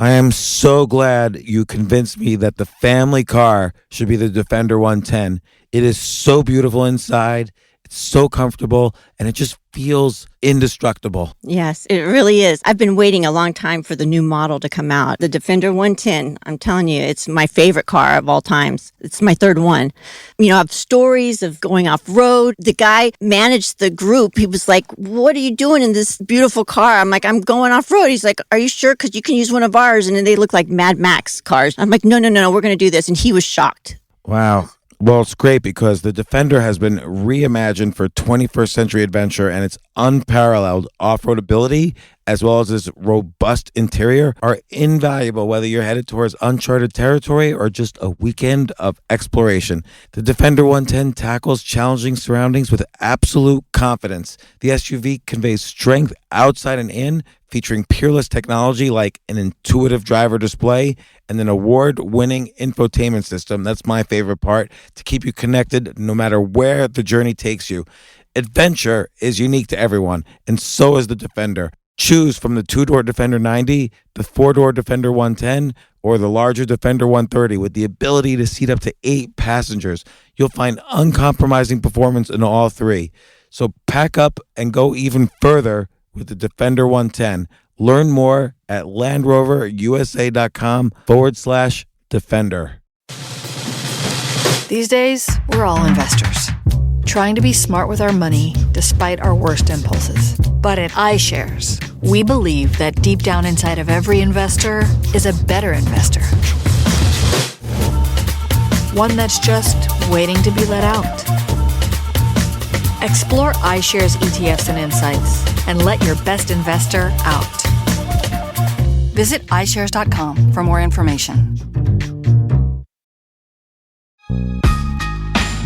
I am so glad you convinced me that the family car should be the Defender 110. It is so beautiful inside. It's so comfortable, and it just feels indestructible. Yes, it really is. I've been waiting a long time for the new model to come out. The Defender 110, I'm telling you, it's my favorite car of all times. It's my third one. You know, I have stories of going off-road. The guy managed the group. He was like, what are you doing in this beautiful car? I'm like, I'm going off-road. He's like, are you sure? Because you can use one of ours. And then they look like Mad Max cars. I'm like, no, we're going to do this. And he was shocked. Wow. Well, it's great because the Defender has been reimagined for 21st century adventure, and its unparalleled off-road ability, as well as its robust interior, are invaluable whether you're headed towards uncharted territory or just a weekend of exploration. The Defender 110 tackles challenging surroundings with absolute confidence. The SUV conveys strength outside and in, featuring peerless technology like an intuitive driver display and an award-winning infotainment system. That's my favorite part, to keep you connected no matter where the journey takes you. Adventure is unique to everyone, and so is the Defender. Choose from the two-door Defender 90, the four-door Defender 110, or the larger Defender 130 with the ability to seat up to 8 passengers. You'll find uncompromising performance in all three. So pack up and go even further with the Defender 110. Learn more at LandRoverUSA.com/Defender. These days, we're all investors, trying to be smart with our money despite our worst impulses. But at iShares, we believe that deep down inside of every investor is a better investor. One that's just waiting to be let out. Explore iShares ETFs and insights and let your best investor out. Visit iShares.com for more information.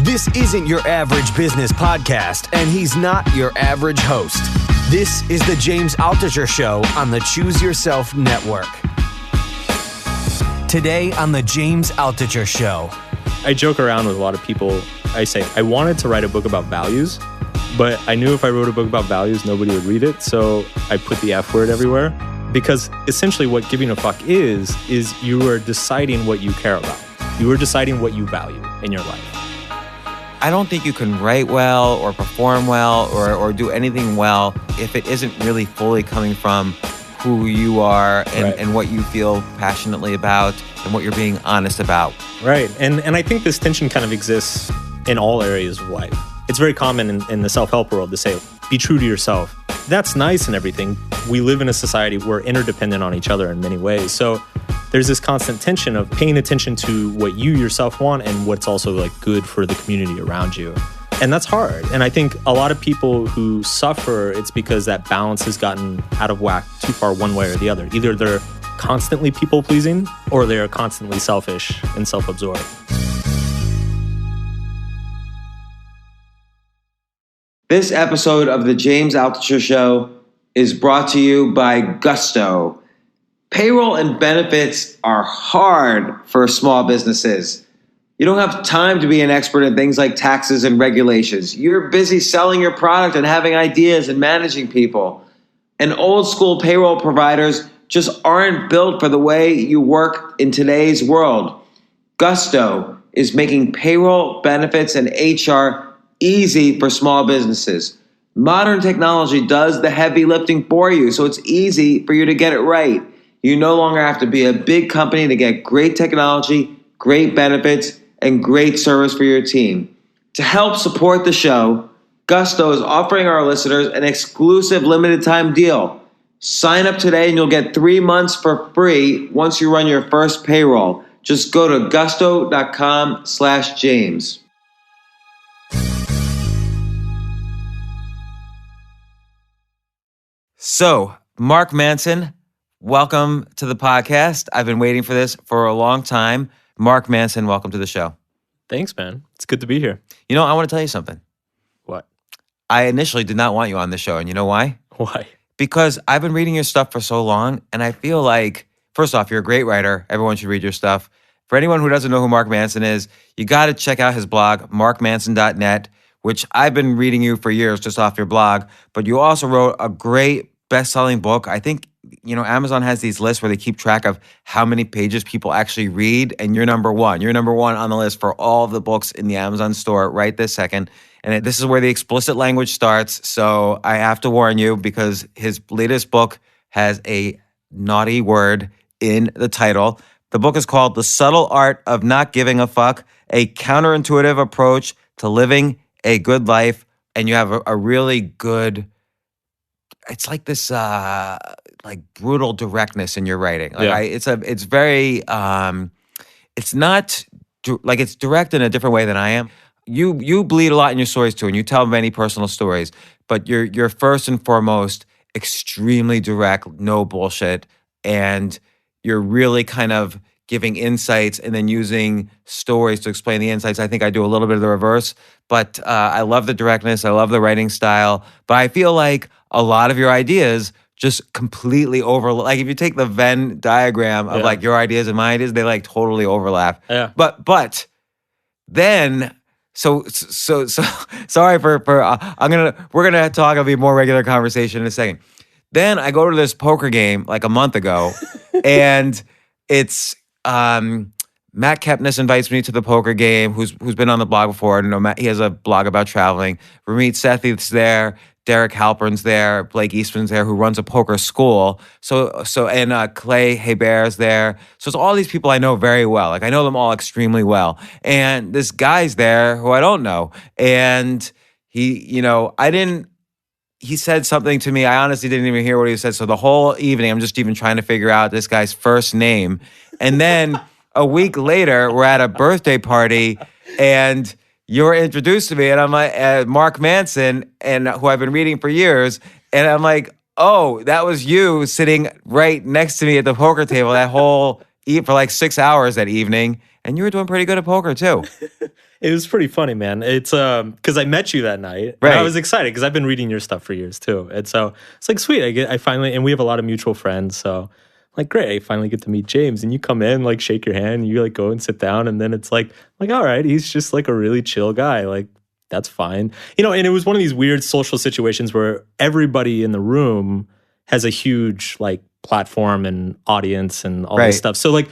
This isn't your average business podcast, and he's not your average host. This is the James Altucher Show on the Choose Yourself Network. Today on the James Altucher Show. I joke around with a lot of people. I say, I wanted to write a book about values, but I knew if I wrote a book about values, nobody would read it. So I put the F word everywhere, because essentially what giving a fuck is you are deciding what you care about. You are deciding what you value in your life. I don't think you can write well or perform well or do anything well if it isn't really fully coming from who you are and what you feel passionately about and what you're being honest about. Right. And I think this tension kind of exists in all areas of life. It's very common in the self-help world to say, be true to yourself. That's nice and everything. We live in a society where we're interdependent on each other in many ways. So there's this constant tension of paying attention to what you yourself want and what's also like good for the community around you. And that's hard. And I think a lot of people who suffer, it's because that balance has gotten out of whack too far one way or the other. Either they're constantly people-pleasing or they're constantly selfish and self-absorbed. This episode of the James Altucher Show is brought to you by Gusto. Payroll and benefits are hard for small businesses. You don't have time to be an expert in things like taxes and regulations. You're busy selling your product and having ideas and managing people. And old school payroll providers just aren't built for the way you work in today's world. Gusto is making payroll, benefits, and HR easy for small businesses. Modern technology does the heavy lifting for you, so it's easy for you to get it right. You no longer have to be a big company to get great technology, great benefits, and great service for your team. To help support the show, Gusto is offering our listeners an exclusive limited time deal. Sign up today and you'll get 3 months for free once you run your first payroll. Just go to gusto.com/James. So, Mark Manson, welcome to the podcast. I've been waiting for this for a long time. Mark Manson, welcome to the show. Thanks, man. It's good to be here. You know, I want to tell you something. What? I initially did not want you on the show, and you know why? Why? Because I've been reading your stuff for so long, and I feel like, first off, you're a great writer. Everyone should read your stuff. For anyone who doesn't know who Mark Manson is, you got to check out his blog, markmanson.net, which I've been reading you for years just off your blog, but you also wrote a great best-selling book. I think Amazon has these lists where they keep track of how many pages people actually read, and you're number one. You're number one on the list for all of the books in the Amazon store right this second. And this is where the explicit language starts. So I have to warn you, because his latest book has a naughty word in the title. The book is called The Subtle Art of Not Giving a Fuck, a counterintuitive approach to living a good life. And you have a really good, it's like this like brutal directness in your writing. Like it's very it's not like, it's direct in a different way than I am. You bleed a lot in your stories too, and you tell many personal stories, but you're first and foremost extremely direct, no bullshit, and you're really kind of giving insights and then using stories to explain the insights. I think I do a little bit of the reverse, but I love the directness. I love the writing style, but I feel like a lot of your ideas just completely like if you take the Venn diagram of like your ideas and my ideas, they like totally overlap. Yeah. But then, so sorry for we're gonna talk. It'll be a more regular conversation in a second. Then I go to this poker game like a month ago, and it's Matt Kepnes invites me to the poker game. Who's been on the blog before? I don't know. Matt, he has a blog about traveling. Ramit Sethi's there. Derek Halpern's there. Blake Eastman's there, who runs a poker school. And Clay Hebert's there. So it's all these people I know very well. Like I know them all extremely well. And this guy's there who I don't know. And he said something to me. I honestly didn't even hear what he said. So the whole evening, I'm just even trying to figure out this guy's first name. And then a week later, we're at a birthday party, and you're introduced to me, and I'm like, Mark Manson, and who I've been reading for years. And I'm like, oh, that was you sitting right next to me at the poker table for like 6 hours that evening. And you were doing pretty good at poker too. It was pretty funny, man. It's because I met you that night, right. And I was excited because I've been reading your stuff for years too, and so it's like sweet. I finally, and we have a lot of mutual friends, so like great. I finally get to meet James, and you come in, like shake your hand, and you like go and sit down, and then it's like all right, he's just like a really chill guy, like that's fine, And it was one of these weird social situations where everybody in the room has a huge like platform and audience and all this stuff. So like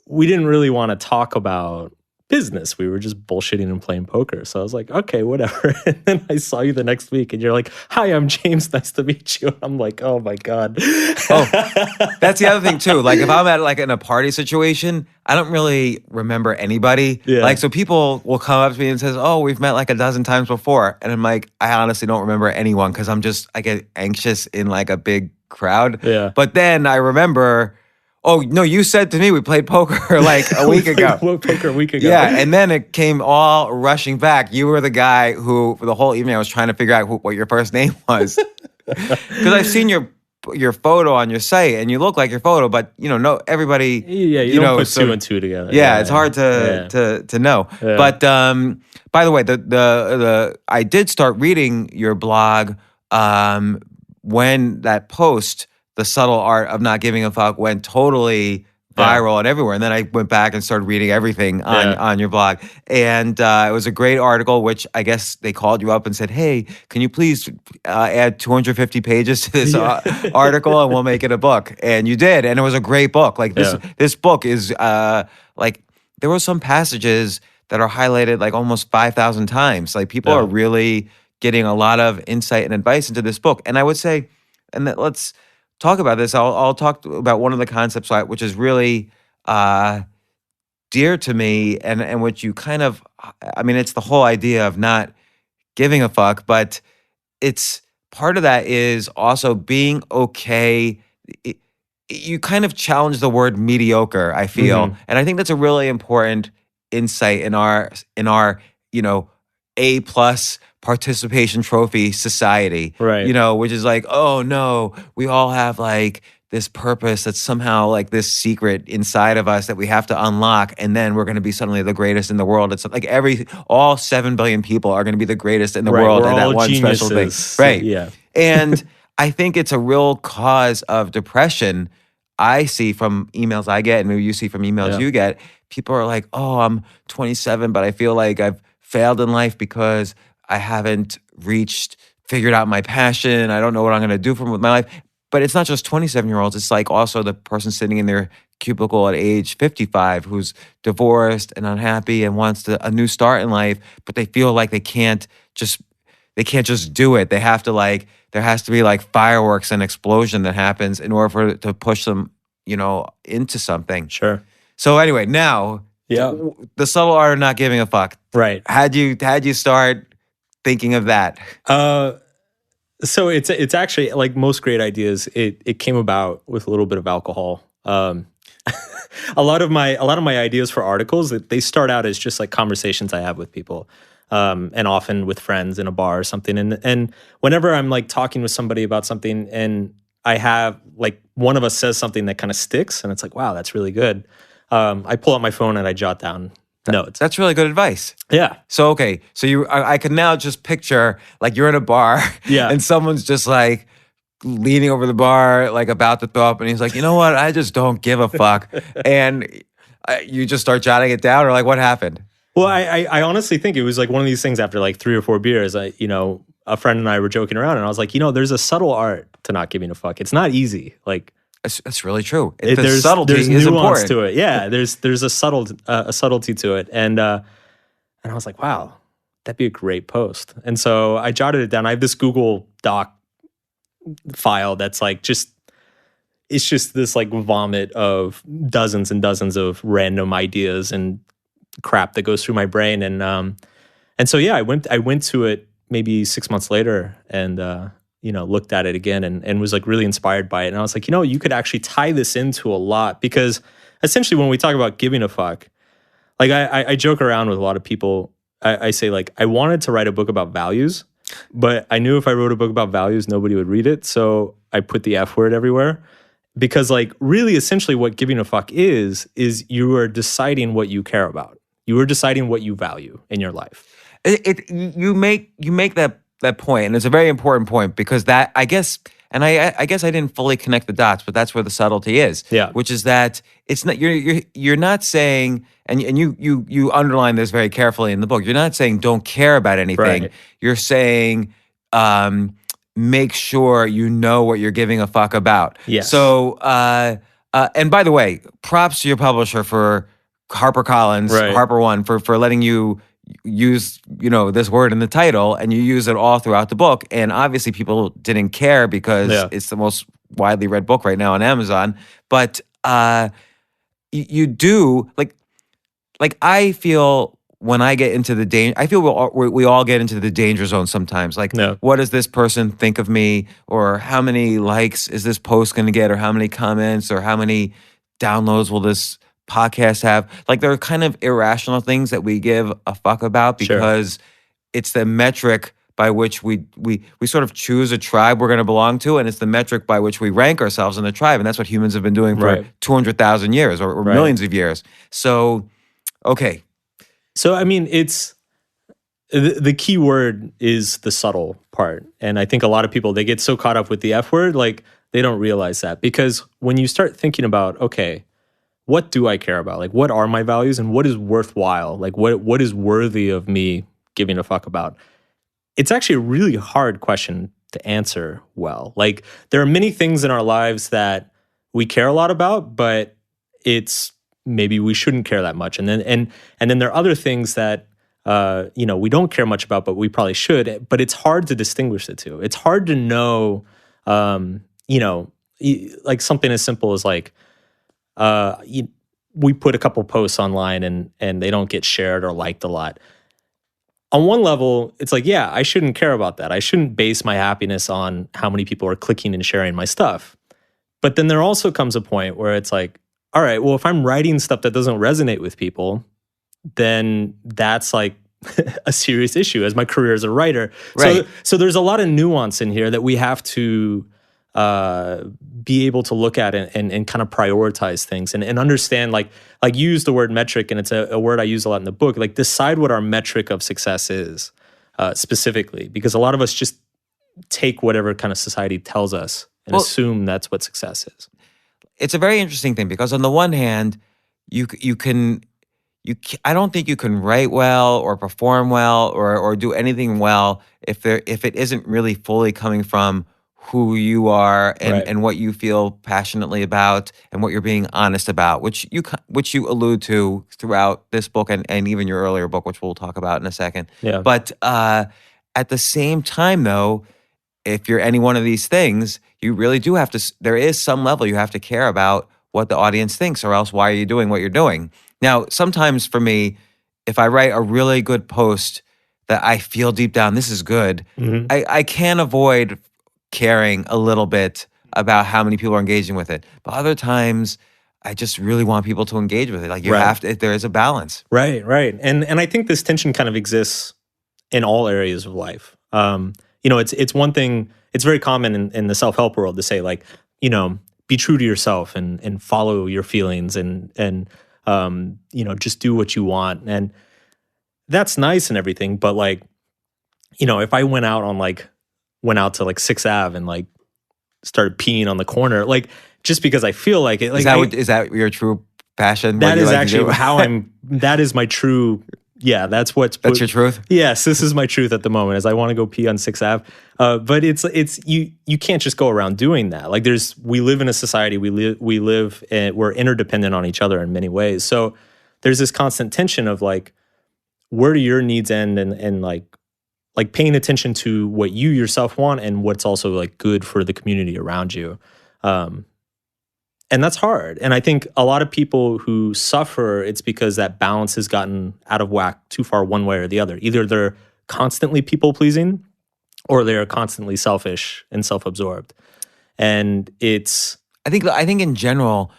we didn't really want to talk about business. We were just bullshitting and playing poker. So I was like, okay, whatever. And then I saw you the next week, and you're like, hi, I'm James. Nice to meet you. And I'm like, oh my God. That's the other thing too. Like if I'm at like in a party situation, I don't really remember anybody. Yeah. Like so people will come up to me and says, oh, we've met like a dozen times before. And I'm like, I honestly don't remember anyone because I get anxious in like a big crowd. Yeah. But then I remember, oh, no, you said to me we played poker like a week ago. Poker a week ago. Yeah, and then it came all rushing back. You were the guy who, for the whole evening, I was trying to figure out what your first name was. Because I've seen your photo on your site, and you look like your photo, but, no, everybody... Yeah, you don't put two and two together. Yeah, it's hard to know. Yeah. But, by the way, I did start reading your blog when that post... The Subtle Art of Not Giving a Fuck went totally viral and everywhere. And then I went back and started reading everything on your blog. And it was a great article, which I guess they called you up and said, hey, can you please add 250 pages to this article and we'll make it a book. And you did. And it was a great book. Like this book is like, there were some passages that are highlighted like almost 5,000 times. Like people are really getting a lot of insight and advice into this book. And I would say, let's talk about this. I'll talk about one of the concepts which is really dear to me, and which you kind of, it's the whole idea of not giving a fuck, but it's part of that is also being okay. You kind of challenge the word mediocre, I feel, and I think that's a really important insight in our A+ participation trophy society, right? Which is like, oh no, we all have like this purpose that's somehow like this secret inside of us that we have to unlock, and then we're going to be suddenly the greatest in the world. It's like all 7 billion people are going to be the greatest in the world at that one geniuses. special thing, right? Yeah, and I think it's a real cause of depression. I see from emails I get, and maybe you see from emails you get. People are like, oh, I'm 27, but I feel like I've failed in life because I haven't figured out my passion. I don't know what I'm going to do with my life. But it's not just 27-year-olds. It's like also the person sitting in their cubicle at age 55 who's divorced and unhappy and wants a new start in life, but they feel like they can't just do it. They have to there has to be like fireworks and explosion that happens in order for it to push them, into something. Sure. So anyway, now Yeah. the subtle art of not giving a fuck. Right. How'd you start thinking of that? So it's actually like most great ideas. It came about with a little bit of alcohol. A lot of my ideas for articles, they start out as just like conversations I have with people, and often with friends in a bar or something. And whenever I'm like talking with somebody about something, and I have like one of us says something that kind of sticks, and it's like, wow, that's really good. I pull out my phone and I jot down notes. That's really good advice. Yeah. So okay, so I can now just picture like you're in a bar, Yeah. and someone's just like leaning over the bar, like about to throw up, and he's like, you know what? I just don't give a fuck, and you just start jotting it down, or like what happened? Well, I honestly think it was like one of these things after like 3 or 4 beers. A friend and I were joking around, and I was like, there's a subtle art to not giving a fuck. It's not easy. Like that's really true. There's subtlety there's is nuance important to it. Yeah, there's a subtlety to it, and I was like, wow, that'd be a great post. And so I jotted it down. I have this Google Doc file that's like it's just this like vomit of dozens and dozens of random ideas and crap that goes through my brain. And so yeah, I went to it maybe 6 months later and looked at it again and was like really inspired by it. And I was like, you could actually tie this into a lot, because essentially when we talk about giving a fuck, like I joke around with a lot of people. I say like, I wanted to write a book about values, but I knew if I wrote a book about values, nobody would read it. So I put the F word everywhere, because like really essentially what giving a fuck is you are deciding what you care about. You are deciding what you value in your life. You make that point, and it's a very important point, because that I guess I didn't fully connect the dots, but that's where the subtlety is. Yeah. Which is that it's not you're not saying, and you underline this very carefully in the book. You're not saying don't care about anything. Right. You're saying make sure you know what you're giving a fuck about. Yes. So and by the way, props to your publisher for HarperCollins, Right. Harper One for letting you use this word in the title, and you use it all throughout the book. And obviously people didn't care because it's the most widely read book right now on Amazon. But you do like I feel when I get into the danger, I feel we all get into the danger zone sometimes. Like, what does this person think of me, or how many likes is this post going to get, or how many comments, or how many downloads will this podcast have? Like, there are kind of irrational things that we give a fuck about, because it's the metric by which we sort of choose a tribe we're going to belong to, and it's the metric by which we rank ourselves in the tribe, and that's what humans have been doing for 200,000 years or millions of years. So, okay. So I mean, it's the key word is the subtle part, and I think a lot of people, they get so caught up with the F word, like they don't realize that, because when you start thinking about, okay, what do I care about? Like, what are my values, and what is worthwhile? Like, what is worthy of me giving a fuck about? It's actually a really hard question to answer well. Like, there are many things in our lives that we care a lot about, but it's maybe we shouldn't care that much. And then there are other things that we don't care much about, but we probably should. But it's hard to distinguish the two. It's hard to know, like something as simple as like, we put a couple posts online and they don't get shared or liked a lot. On one level, it's like, yeah, I shouldn't care about that. I shouldn't base my happiness on how many people are clicking and sharing my stuff. But then there also comes a point where it's like, all right, well, if I'm writing stuff that doesn't resonate with people, then that's like a serious issue as my career as a writer. Right. So there's a lot of nuance in here that we have to be able to look at and kind of prioritize things and understand, like you use the word metric, and it's a word I use a lot in the book, like decide what our metric of success is specifically, because a lot of us just take whatever kind of society tells us and assume that's what success is. It's a very interesting thing, because on the one hand, I don't think you can write well or perform well or do anything well if it isn't really fully coming from who you are and, Right. and what you feel passionately about and what you're being honest about, which you allude to throughout this book and even your earlier book, which we'll talk about in a second. Yeah. But at the same time, though, if you're any one of these things, you really do have to, there is some level you have to care about what the audience thinks, or else why are you doing what you're doing? Now, sometimes for me, if I write a really good post that I feel deep down, this is good, Mhm. I can't avoid caring a little bit about how many people are engaging with it. But other times, I just really want people to engage with it. Like you Right. have to, there is a balance. Right. And I think this tension kind of exists in all areas of life. It's one thing. It's very common in the self-help world to say, like, be true to yourself and follow your feelings and just do what you want. And that's nice and everything. But like, if I went out to like 6th Ave and like started peeing on the corner, like just because I feel like it, like Is that your true passion? that what you is like to actually do? how that is my true. Yeah, that's That's your truth? Yes, this is my truth at the moment. Is I want to go pee on 6th Ave, but it's you can't just go around doing that. Like we live in a society. We're interdependent on each other in many ways. So there's this constant tension of like, where do your needs end, and like paying attention to what you yourself want and what's also like good for the community around you. And that's hard. And I think a lot of people who suffer, it's because that balance has gotten out of whack too far one way or the other. Either they're constantly people-pleasing or they're constantly selfish and self-absorbed. And it's... I think in general,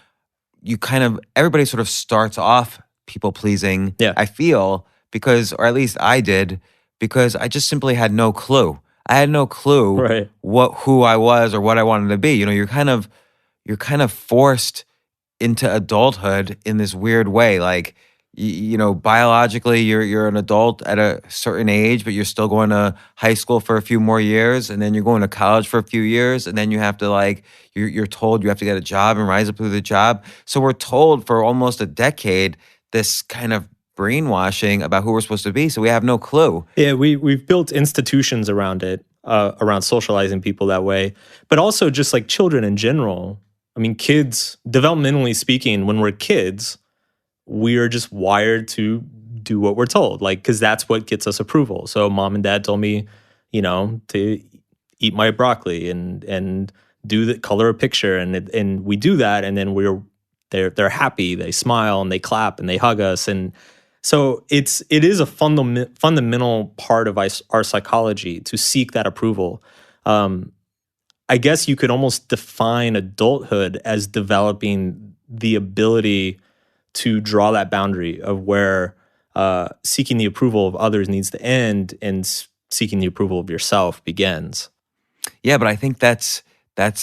everybody sort of starts off people-pleasing, Yeah. I feel, because, or at least I did, because I just simply had no clue. I had no clue Right. who I was or what I wanted to be. You're kind of forced into adulthood in this weird way. Like, biologically, you're an adult at a certain age, but you're still going to high school for a few more years, and then you're going to college for a few years, and then you have to you're told you have to get a job and rise up through the job. So we're told for almost a decade this kind of brainwashing about who we're supposed to be. So we have no clue. Yeah, we've built institutions around it, around socializing people that way, but also just like children in general. I mean, kids, developmentally speaking, when we're kids, we are just wired to do what we're told, like, because that's what gets us approval. So mom and dad told me, to eat my broccoli and do the color a picture, and we do that, and then they're happy, they smile and they clap and they hug us, and so it is a fundamental part of our psychology to seek that approval. I guess you could almost define adulthood as developing the ability to draw that boundary of where seeking the approval of others needs to end and seeking the approval of yourself begins. Yeah, but I think that's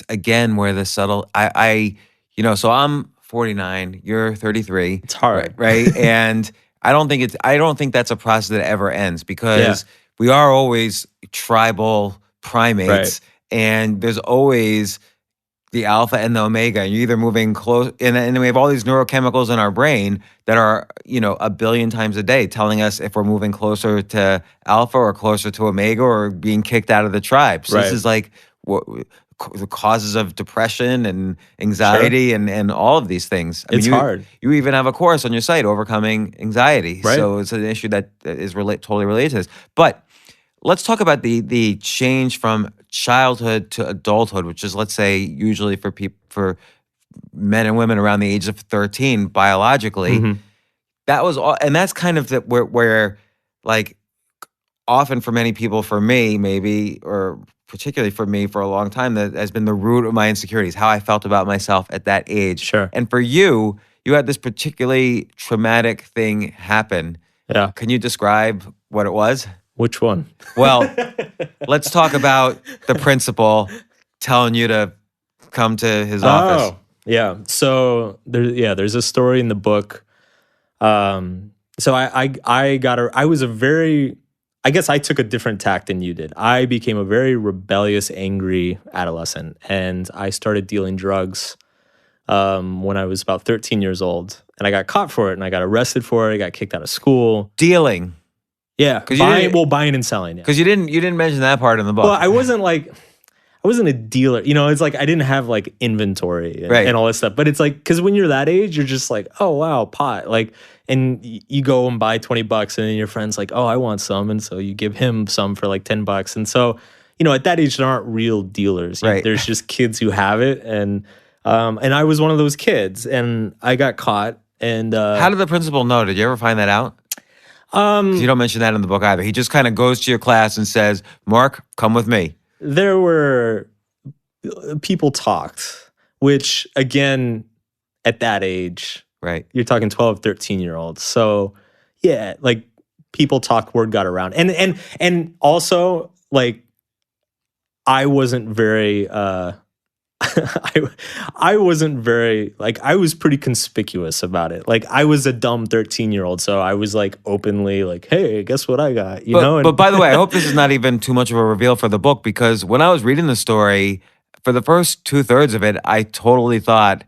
again where the subtle. So I'm 49. You're 33. It's hard, right? And I don't think that's a process that ever ends, because we are always tribal primates. Right. And there's always the alpha and the omega. And you're either moving close, and we have all these neurochemicals in our brain that are, a billion times a day telling us if we're moving closer to alpha or closer to omega or being kicked out of the tribe. So this is like the causes of depression and anxiety and all of these things. It's hard. You even have a course on your site, Overcoming Anxiety. Right. So it's an issue that is totally related to this. But let's talk about the change from childhood to adulthood, which is, let's say, usually for men and women around the age of 13 biologically. Mm-hmm. That was all, and that's kind of where like often for many people, for me maybe, or particularly for me for a long time, that has been the root of my insecurities, how I felt about myself at that age. Sure. And for you had this particularly traumatic thing happen. Yeah. Can you describe what it was? Which one? Well, let's talk about the principal telling you to come to his office. Yeah. So there's a story in the book. So I guess I took a different tack than you did. I became a very rebellious, angry adolescent, and I started dealing drugs when I was about 13 years old, and I got caught for it, and I got arrested for it. I got kicked out of school. Dealing. Yeah, buying and selling. Yeah. Because you didn't mention that part in the book. Well, I wasn't like, I wasn't a dealer. It's like I didn't have like inventory Right. and all this stuff. But it's like, because when you're that age, you're just like, oh wow, pot. Like, and you go and buy $20, and then your friend's like, oh, I want some, and so you give him some for like $10. And so, at that age, there aren't real dealers. Right. There's just kids who have it, and I was one of those kids, and I got caught. And how did the principal know? Did you ever find that out? 'Cause you don't mention that in the book either. He just kind of goes to your class and says, Mark, come with me. There were people talked, which again, at that age, Right. you're talking 12, 13-year-olds. So yeah, like people talk, word got around. And also like I wasn't very I wasn't very like I was pretty conspicuous about it. Like I was a dumb 13-year-old, so I was like openly like, "Hey, guess what I got?" But by the way, I hope this is not even too much of a reveal for the book, because when I was reading the story, for the first 2/3 of it, I totally thought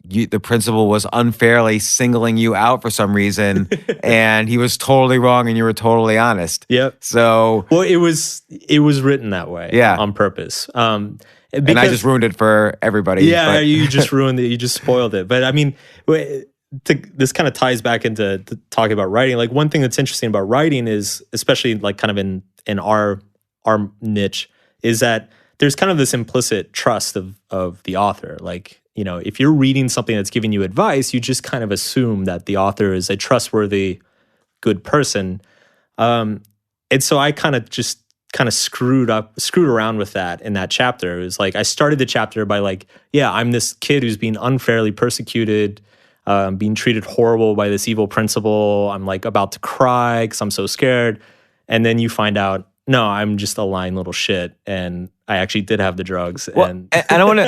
the principal was unfairly singling you out for some reason, and he was totally wrong, and you were totally honest. Yep. So, well, it was written that way, Yeah. on purpose. and I just ruined it for everybody. Yeah, but- you just ruined it. You just spoiled it. But I mean, this kind of ties back into talking about writing. Like one thing that's interesting about writing is, especially like kind of in our niche, is that there's kind of this implicit trust of the author. Like, if you're reading something that's giving you advice, you just kind of assume that the author is a trustworthy, good person. And so I kind of screwed around with that in that chapter. It was like I started the chapter by like, yeah, I'm this kid who's being unfairly persecuted, being treated horrible by this evil principal. I'm like about to cry because I'm so scared. And then you find out, no, I'm just a lying little shit, and I actually did have the drugs. Well, and I want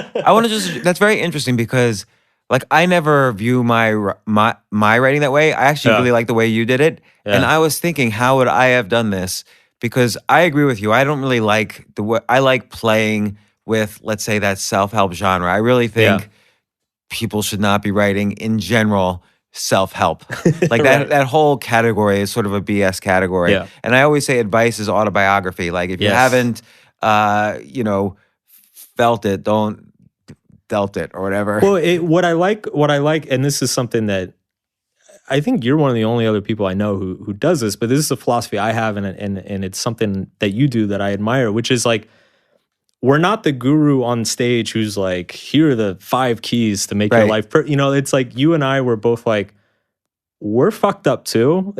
to just, that's very interesting, because like I never view my writing that way. I actually Yeah. really like the way you did it. Yeah. And I was thinking, how would I have done this? Because I agree with you. I don't really like the way I like playing with, let's say, that self-help genre. I really think Yeah. people should not be writing in general self-help. Like Right. that whole category is sort of a BS category. Yeah. And I always say advice is autobiography. Like if you Yes. haven't felt it, don't dealt it or whatever. Well, what I like, and this is something that I think you're one of the only other people I know who does this, but this is a philosophy I have, and it's something that you do that I admire, which is like, we're not the guru on stage who's like, here are the 5 keys to make your Right. life. It's like you and I were both like, we're fucked up too.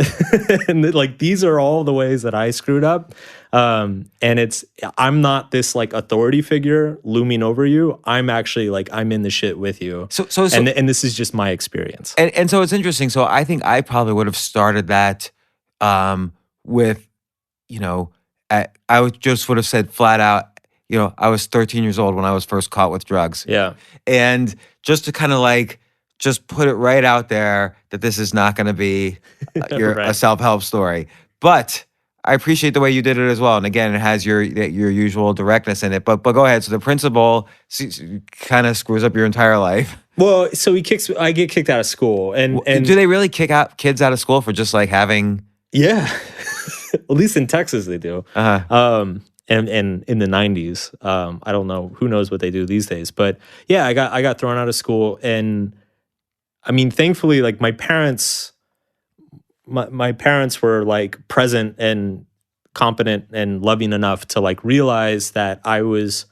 And like, these are all the ways that I screwed up. And I'm not this like authority figure looming over you. I'm actually like, I'm in the shit with you. So and this is just my experience. And so it's interesting. So I think I probably would have started that with, I would just would have said flat out, I was 13 years old when I was first caught with drugs. Yeah. And just to kind of like, just put it right out there that this is not going to be Right. a self-help story. But I appreciate the way you did it as well. And again, it has your usual directness in it. But go ahead. So the principal kind of screws up your entire life. Well, so I get kicked out of school, and do they really kick out kids out of school for just like having? Yeah, at least in Texas they do. And in the 90s, I don't know, who knows what they do these days. But yeah, I got thrown out of school, and I mean, thankfully, like my parents were like present and competent and loving enough to like realize that I was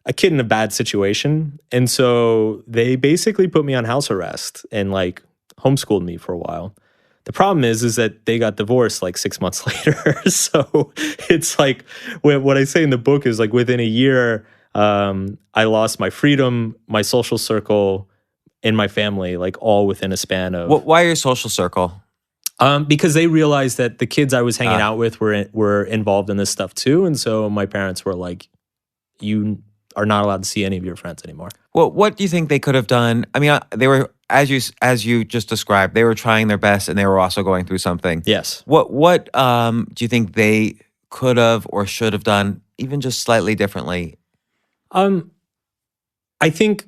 a kid in a bad situation. And so they basically put me on house arrest and like homeschooled me for a while. The problem is that they got divorced like 6 months later. So it's like what I say in the book is like within a year, I lost my freedom, my social circle, and my family, like all within a span of. Why your social circle? Because they realized that the kids I was hanging out with were involved in this stuff too, and so my parents were like, "You are not allowed to see any of your friends anymore." Well, what do you think they could have done? I mean, they were, as you just described, they were trying their best, and they were also going through something. Yes. What do you think they could have or should have done, even just slightly differently? I think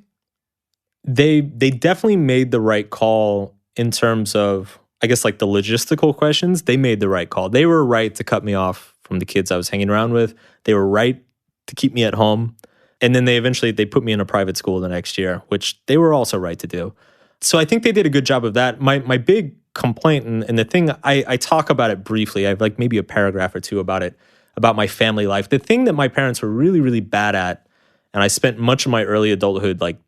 they definitely made the right call in terms of, I guess, like the logistical questions. They made the right call. They were right to cut me off from the kids I was hanging around with. They were right to keep me at home. And then they put me in a private school the next year, which they were also right to do. So I think they did a good job of that. My big complaint, and the thing, I talk about it briefly. I have like maybe a paragraph or two about it, about my family life. The thing that my parents were really, really bad at, and I spent much of my early adulthood like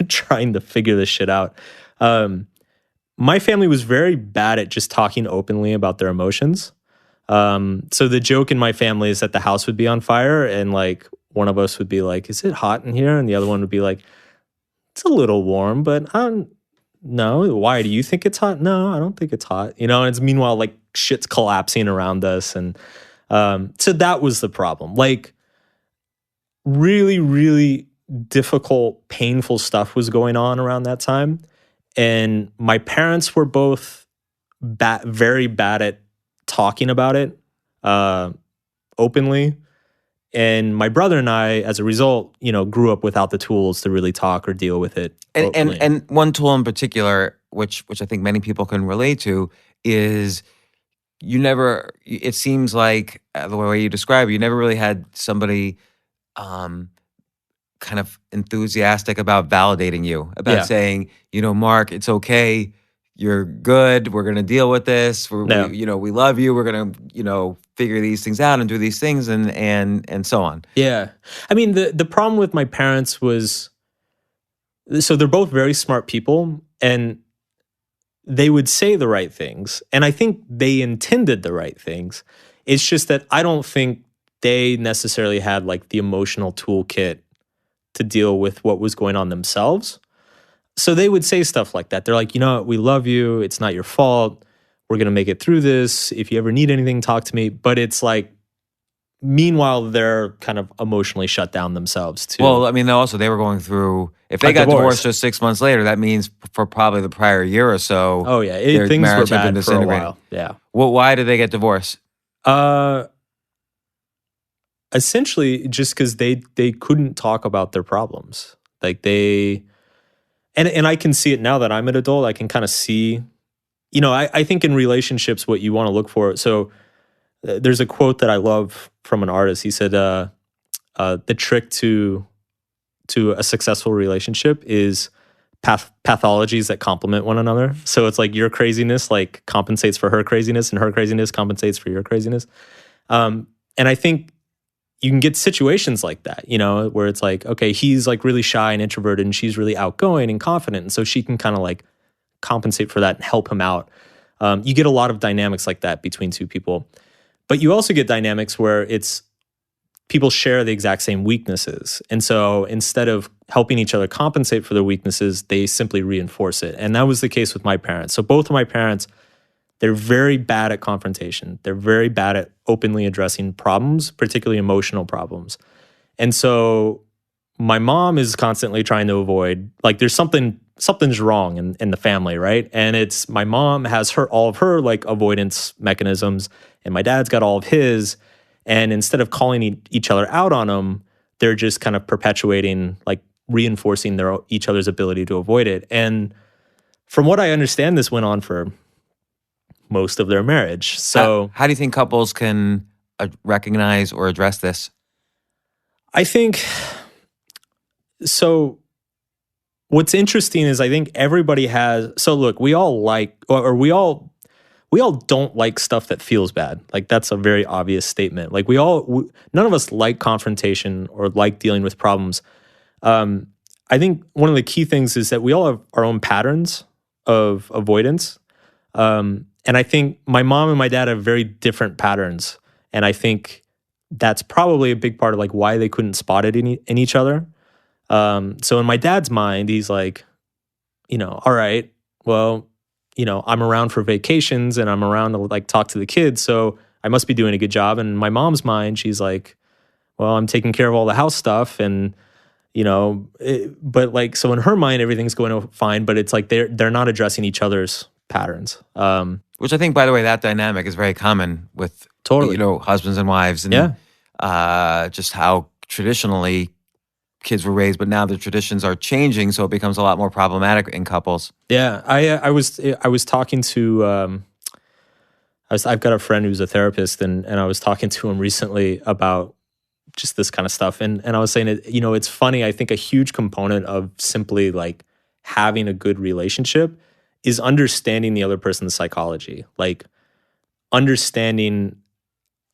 trying to figure this shit out. My family was very bad at just talking openly about their emotions. So the joke in my family is that the house would be on fire and like one of us would be like, "Is it hot in here?" And the other one would be like, "It's a little warm, but no. Why do you think it's hot?" "No, I don't think it's hot." And it's meanwhile like shit's collapsing around us. And so that was the problem. Like really, really difficult, painful stuff was going on around that time. And my parents were both very bad at talking about it openly. And my brother and I, as a result, grew up without the tools to really talk or deal with it. And one tool in particular, which I think many people can relate to, is it seems like the way you describe it, you never really had somebody kind of enthusiastic about validating you, about saying, "Mark, it's okay. You're good. We're going to deal with this. We love you. We're going to, figure these things out and do these things and so on." Yeah. I mean, the problem with my parents was, so they're both very smart people and they would say the right things. And I think they intended the right things. It's just that I don't think they necessarily had like the emotional toolkit to deal with what was going on themselves. So they would say stuff like that. They're like, "We love you. It's not your fault. We're going to make it through this. If you ever need anything, talk to me." But it's like, meanwhile, they're kind of emotionally shut down themselves too. Well, I mean, also they were going through, if they got divorced just 6 months later, that means for probably the prior year or so. Oh yeah, their things were marriage had been bad for a disintegrating. while. Yeah. Well, why did they get divorced? Essentially, just because they couldn't talk about their problems. Like they, and I can see it now that I'm an adult. I can kind of see, I think in relationships, what you want to look for. So there's a quote that I love from an artist. He said, the trick to a successful relationship is pathologies that complement one another. So it's like your craziness like compensates for her craziness and her craziness compensates for your craziness. And I think you can get situations like that, where it's like, okay, he's like really shy and introverted and she's really outgoing and confident. And so she can kind of like compensate for that and help him out. You get a lot of dynamics like that between two people. But you also get dynamics where it's people share the exact same weaknesses. And so instead of helping each other compensate for their weaknesses, they simply reinforce it. And that was the case with my parents. So both of my parents, they're very bad at confrontation. They're very bad at openly addressing problems, particularly emotional problems. And so my mom is constantly trying to avoid, like there's something's wrong in the family, right? And it's my mom has all of her like avoidance mechanisms and my dad's got all of his. And instead of calling each other out on them, they're just kind of perpetuating, like reinforcing each other's ability to avoid it. And from what I understand, this went on for most of their marriage. So how do you think couples can recognize or address this? I think, so what's interesting is I think everybody has, so look, we all like, or we all don't like stuff that feels bad. Like that's a very obvious statement. Like none of us like confrontation or like dealing with problems. I think one of the key things is that we all have our own patterns of avoidance. And I think my mom and my dad have very different patterns. And I think that's probably a big part of like why they couldn't spot it in each other. So in my dad's mind, he's like, all right, well, I'm around for vacations and I'm around to like talk to the kids. So I must be doing a good job. And in my mom's mind, she's like, well, I'm taking care of all the house stuff. And, but like, so in her mind, everything's going fine, but it's like, they're not addressing each other's patterns. Which I think, by the way, that dynamic is very common with, husbands and wives and just how traditionally kids were raised, but now the traditions are changing, so it becomes a lot more problematic in couples. Yeah, I was talking to, I've got a friend who's a therapist, and I was talking to him recently about just this kind of stuff. And I was saying, it's funny. I think a huge component of simply like having a good relationship is understanding the other person's psychology, like understanding,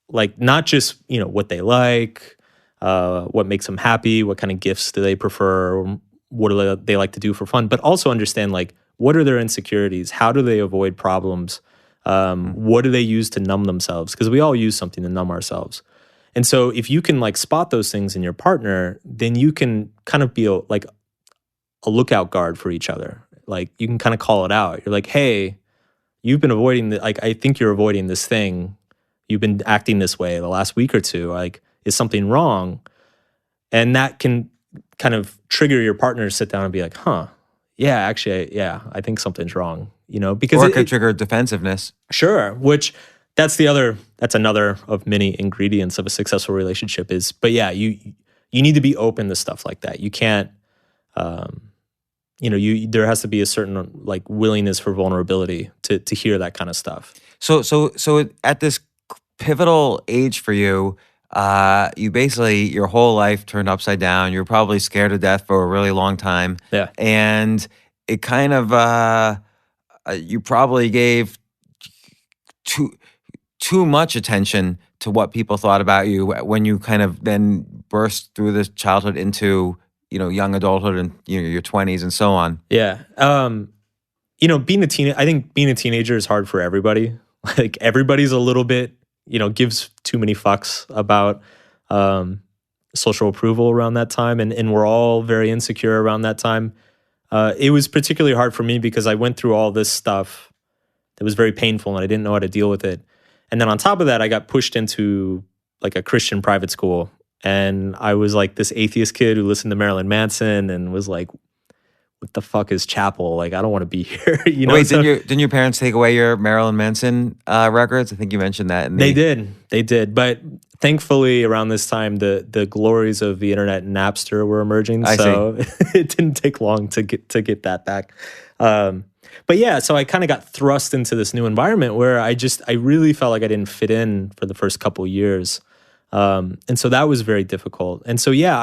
like not just what they like, what makes them happy, what kind of gifts do they prefer, or what do they like to do for fun, but also understand like what are their insecurities, how do they avoid problems, what do they use to numb themselves, because we all use something to numb ourselves. And so if you can like spot those things in your partner, then you can kind of be like a lookout guard for each other. Like you can kind of call it out. You're like, hey, you've been avoiding like I think you're avoiding this thing. You've been acting this way the last week or two. Like, is something wrong? And that can kind of trigger your partner to sit down and be like, yeah, actually, I think something's wrong. Because or it could trigger defensiveness. Sure, which that's another of many ingredients of a successful relationship is, but yeah, you need to be open to stuff like that. You can't, there has to be a certain like willingness for vulnerability to hear that kind of stuff. So at this pivotal age for you, you basically, your whole life turned upside down. You're probably scared to death for a really long time. Yeah. And it kind of, you probably gave too much attention to what people thought about you when you kind of then burst through this childhood into, young adulthood and your 20s and so on. Yeah. Being a teenager is hard for everybody. Like everybody's a little bit, gives too many fucks about social approval around that time. And we're all very insecure around that time. It was particularly hard for me because I went through all this stuff that was very painful and I didn't know how to deal with it. And then on top of that, I got pushed into like a Christian private school. And I was like this atheist kid who listened to Marilyn Manson and was like, what the fuck is chapel? Like, I don't want to be here. Wait, didn't your parents take away your Marilyn Manson records? I think you mentioned that. They did. But thankfully, around this time, the glories of the internet and Napster were emerging. So it didn't take long to get that back. But yeah, so I kind of got thrust into this new environment where I really felt like I didn't fit in for the first couple years. And so that was very difficult. And so, yeah,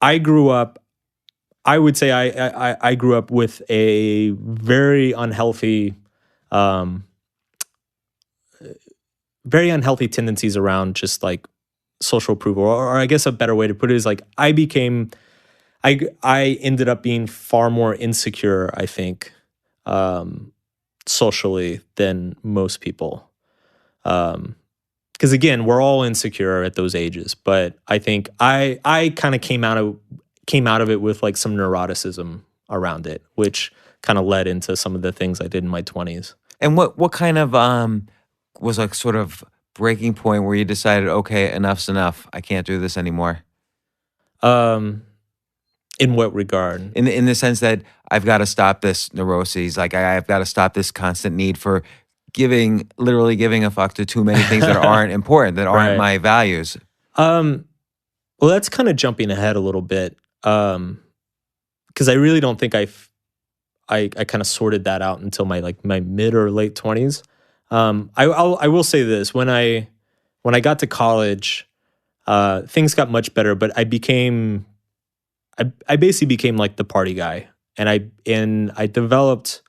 I grew up, I would say I grew up with a very unhealthy tendencies around just like social approval, or I guess a better way to put it is like I ended up being far more insecure, I think, socially than most people. Because again, we're all insecure at those ages, but I think I kind of came out of it with like some neuroticism around it, which kind of led into some of the things I did in my 20s. And what kind of was a sort of breaking point where you decided, okay, enough's enough, I can't do this anymore? In what regard? In the sense that I've got to stop this neuroses, like I've got to stop this constant need for literally giving a fuck to too many things that aren't important, that aren't my values. Well, that's kind of jumping ahead a little bit, because I really don't think I kind of sorted that out until my mid or late 20s. I will say this: when I got to college, things got much better, but I basically became like the party guy, and I developed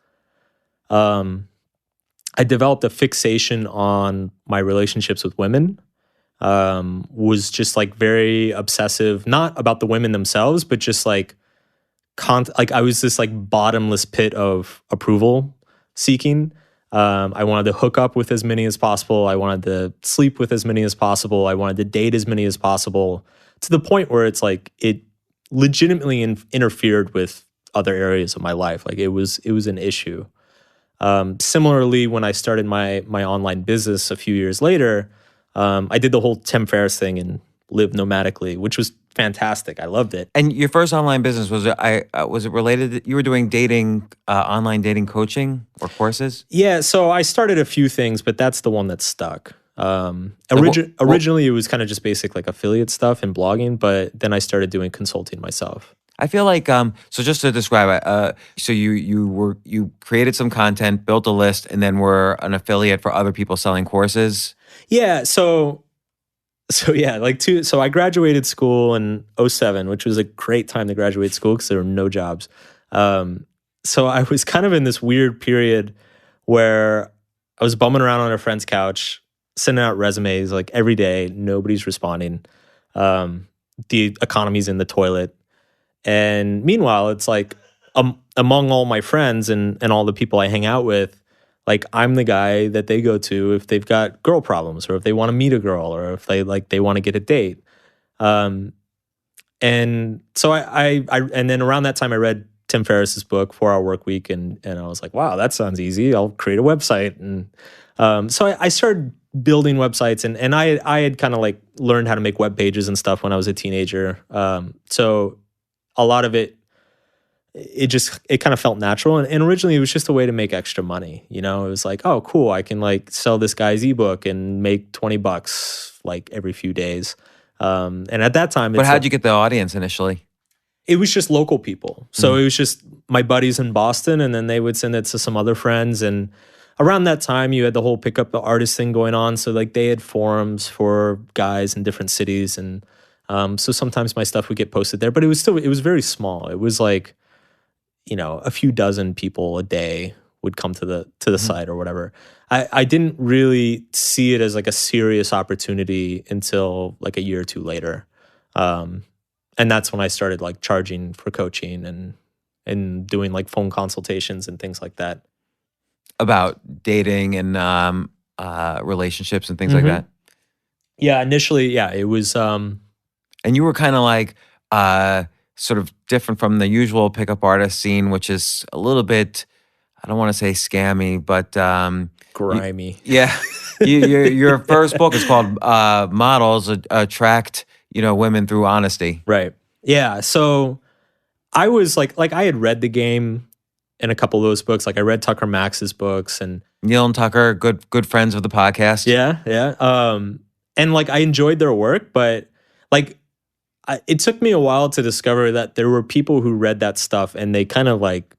a fixation on my relationships with women. Was just like very obsessive, not about the women themselves, but just like I was this like bottomless pit of approval seeking. I wanted to hook up with as many as possible. I wanted to sleep with as many as possible. I wanted to date as many as possible, to the point where it's like it legitimately interfered with other areas of my life. Like it was an issue. Similarly, when I started my online business a few years later, I did the whole Tim Ferriss thing and lived nomadically, which was fantastic. I loved it. And your first online business, was it related? You were doing online dating coaching or courses? Yeah, so I started a few things, but that's the one that stuck. Originally, it was kind of just basic like affiliate stuff and blogging, but then I started doing consulting myself. I feel like so just to describe it, so you created some content, built a list, and then were an affiliate for other people selling courses. Yeah, so So yeah, so I graduated school in '07, which was a great time to graduate school because there were no jobs. So I was kind of in this weird period where I was bumming around on a friend's couch, sending out resumes like every day. Nobody's responding. The economy's in the toilet. And meanwhile, it's like among all my friends and all the people I hang out with, like I'm the guy that they go to if they've got girl problems or if they want to meet a girl or if they want to get a date. And so I and then around that time I read Tim Ferriss's book 4 Hour Work Week and I was like, wow, that sounds easy. I'll create a website. And so I started building websites and I had kind of like learned how to make web pages and stuff when I was a teenager. So a lot of it kind of felt natural. And originally it was just a way to make extra money. You know, it was like, oh, cool. I can like sell this guy's ebook and make $20 like every few days. And at that time, But how'd you get the audience initially? it was just local people. So it was just my buddies in Boston, and then they would send it to some other friends. And around that time, you had the whole pick up the artist thing going on. So like they had forums for guys in different cities. And so sometimes my stuff would get posted there, but it was very small. It was like, you know, a few dozen people a day would come to the site or whatever. I didn't really see it as like a serious opportunity until like a year or two later. And that's when I started like charging for coaching and doing like phone consultations and things like that. About dating and relationships and things like that? Yeah, initially, yeah, it was... And you were kind of like sort of different from the usual pickup artist scene, which is a little bit, I don't want to say scammy, but... grimy. Your first book is called Models Attract, women through honesty. Right. Yeah. So I was like I had read The Game in a couple of those books. Like I read Tucker Max's books and Neil and Tucker, good friends of the podcast. Yeah. And like I enjoyed their work, but like it took me a while to discover that there were people who read that stuff and they kind of like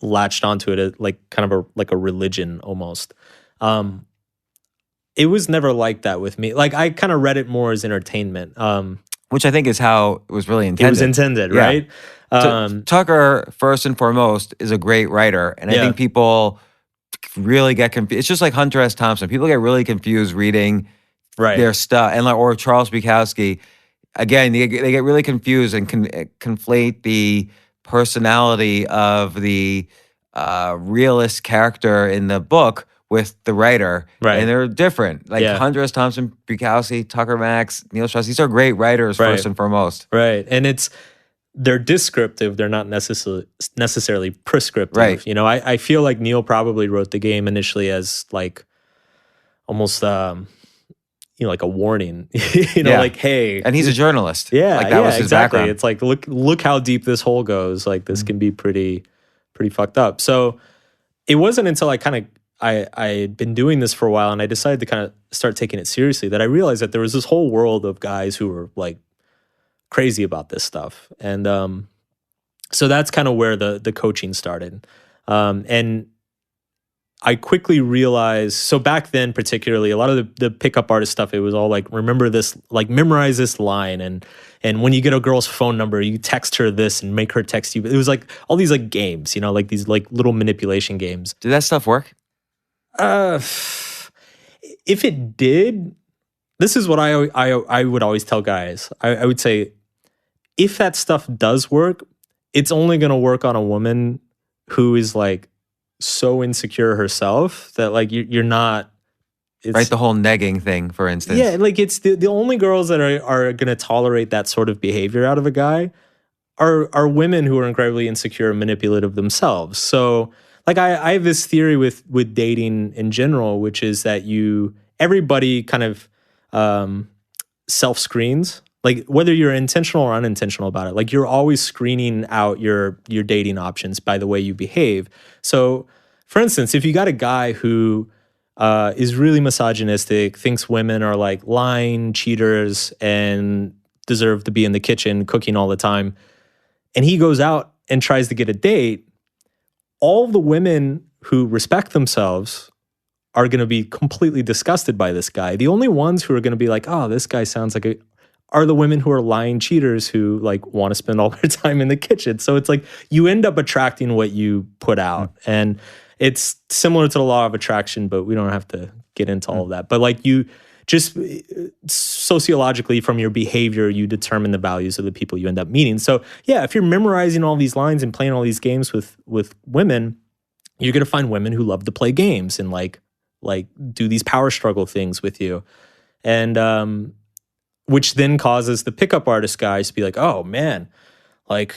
latched onto it like kind of a religion almost. It was never like that with me. Like I kind of read it more as entertainment. Which I think is how it was really intended. It was intended, Yeah. right? Tucker, first and foremost, is a great writer. And I think people really get confused. It's just like Hunter S. Thompson. People get really confused reading their stuff. And or Charles Bukowski. Again, they get really confused and conflate the personality of the realist character in the book with the writer. Right. And they're different. Like Hunter S. Thompson, Bukowski, Tucker Max, Neil Strauss, these are great writers first and foremost. Right. And they're descriptive. They're not necessarily prescriptive. Right. You know, I feel like Neil probably wrote The Game initially as like almost like a warning. Like, hey. And he's a journalist. Yeah. Like that was his exactly. background. It's like look how deep this hole goes. Like this can be pretty fucked up. So it wasn't until I had been doing this for a while and I decided to kind of start taking it seriously that I realized that there was this whole world of guys who were like crazy about this stuff. And so that's kind of where the coaching started. And I quickly realized, so back then particularly, a lot of the pickup artist stuff, it was all like, remember this, like memorize this line. And when you get a girl's phone number, you text her this and make her text you. It was like all these like games, like these like little manipulation games. Did that stuff work? If it did, this is what I would always tell guys. I would say, if that stuff does work, it's only going to work on a woman who is like so insecure herself that like you're not. Right, the whole negging thing, for instance. Yeah, like it's the only girls that are going to tolerate that sort of behavior out of a guy are women who are incredibly insecure and manipulative themselves. So like I have this theory with dating in general, which is that everybody kind of self-screens, like whether you're intentional or unintentional about it. Like you're always screening out your dating options by the way you behave. So for instance, if you got a guy who is really misogynistic, thinks women are like lying, cheaters, and deserve to be in the kitchen cooking all the time, and he goes out and tries to get a date, all the women who respect themselves are going to be completely disgusted by this guy. The only ones who are going to be like, oh, this guy sounds like a, are the women who are lying cheaters who like want to spend all their time in the kitchen. So it's like you end up attracting what you put out. And it's similar to the law of attraction, but we don't have to get into all of that. But like you just sociologically from your behavior, you determine the values of the people you end up meeting. So yeah, if you're memorizing all these lines and playing all these games with women, you're going to find women who love to play games and like do these power struggle things with you. And, which then causes the pickup artist guys to be like, oh man, like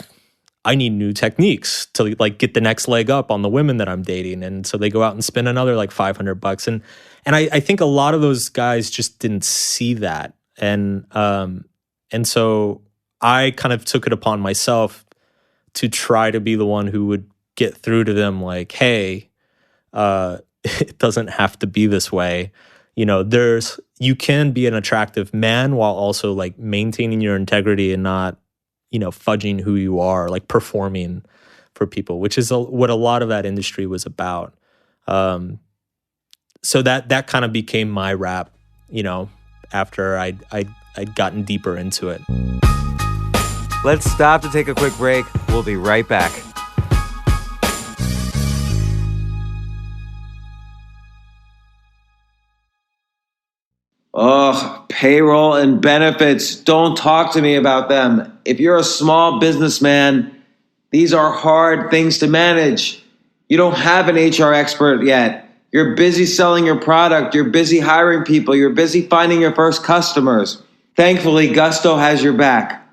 I need new techniques to like get the next leg up on the women that I'm dating. And so they go out and spend another like $500. And I think a lot of those guys just didn't see that. And so I kind of took it upon myself to try to be the one who would get through to them like, hey, it doesn't have to be this way. You know, you can be an attractive man while also like maintaining your integrity and not, you know, fudging who you are, like performing for people, which is what a lot of that industry was about. So that kind of became my rap, you know, after I'd gotten deeper into it. Let's stop to take a quick break. We'll be right back. Oh, payroll and benefits. Don't talk to me about them. If you're a small businessman, these are hard things to manage. You don't have an HR expert yet. You're busy selling your product. You're busy hiring people. You're busy finding your first customers. Thankfully, Gusto has your back.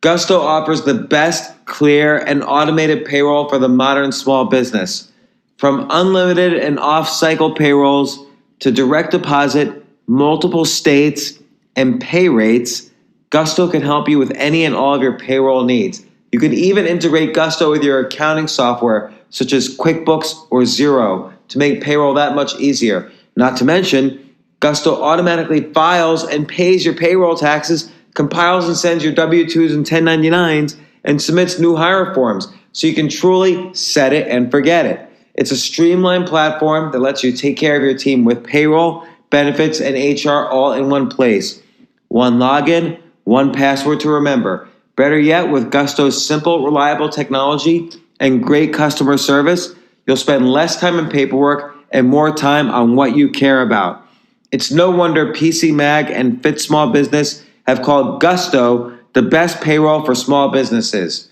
Gusto offers the best, clear, and automated payroll for the modern small business. From unlimited and off-cycle payrolls to direct deposit, multiple states, and pay rates, Gusto can help you with any and all of your payroll needs. You can even integrate Gusto with your accounting software, such as QuickBooks or Xero, to make payroll that much easier. Not to mention, Gusto automatically files and pays your payroll taxes, compiles and sends your W-2s and 1099s, and submits new hire forms, so you can truly set it and forget it. It's a streamlined platform that lets you take care of your team with payroll, benefits, and HR all in one place. One login, one password to remember. Better yet, with Gusto's simple, reliable technology and great customer service, you'll spend less time in paperwork and more time on what you care about. It's no wonder PC Mag and Fit Small Business have called Gusto the best payroll for small businesses.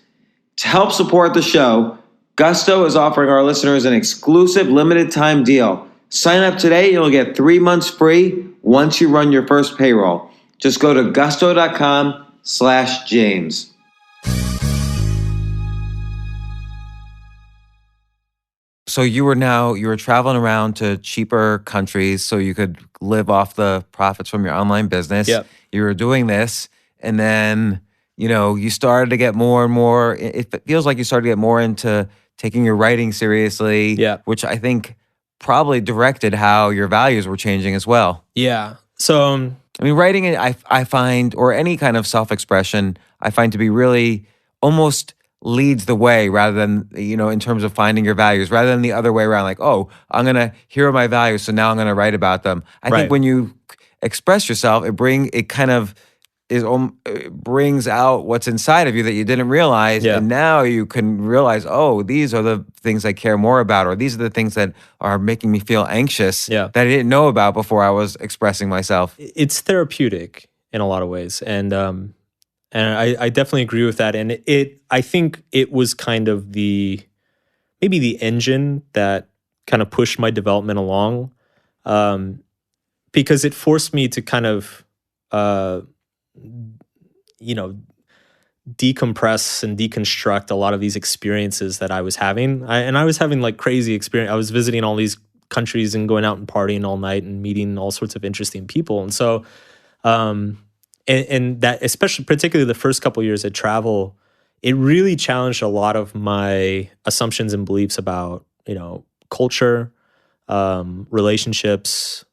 To help support the show, Gusto is offering our listeners an exclusive limited time deal. Sign up today, you'll get 3 months free once you run your first payroll. Just go to gusto.com/James. So you were traveling around to cheaper countries so you could live off the profits from your online business. Yep. You were doing this, and then, you know, you started to get more and more, it feels like you started to get more into taking your writing seriously, Yeah. which I think probably directed how your values were changing as well. Yeah. So, I mean, writing, I find, or any kind of self-expression, I find to be really almost leads the way rather than, you know, in terms of finding your values, rather than the other way around, like, oh, I'm going to hear my values, so now I'm going to write about them. I think when you express yourself, it brings out what's inside of you that you didn't realize. Yeah. And now you can realize, oh, these are the things I care more about, or these are the things that are making me feel anxious that I didn't know about before I was expressing myself. It's therapeutic in a lot of ways. And I definitely agree with that. And I think it was kind of maybe the engine that kind of pushed my development along, because it forced me to kind of, you know, decompress and deconstruct a lot of these experiences that I was having. I was having like crazy experience. I was visiting all these countries and going out and partying all night and meeting all sorts of interesting people. And so, and that, especially particularly the first couple of years at travel, it really challenged a lot of my assumptions and beliefs about, you know, culture, relationships,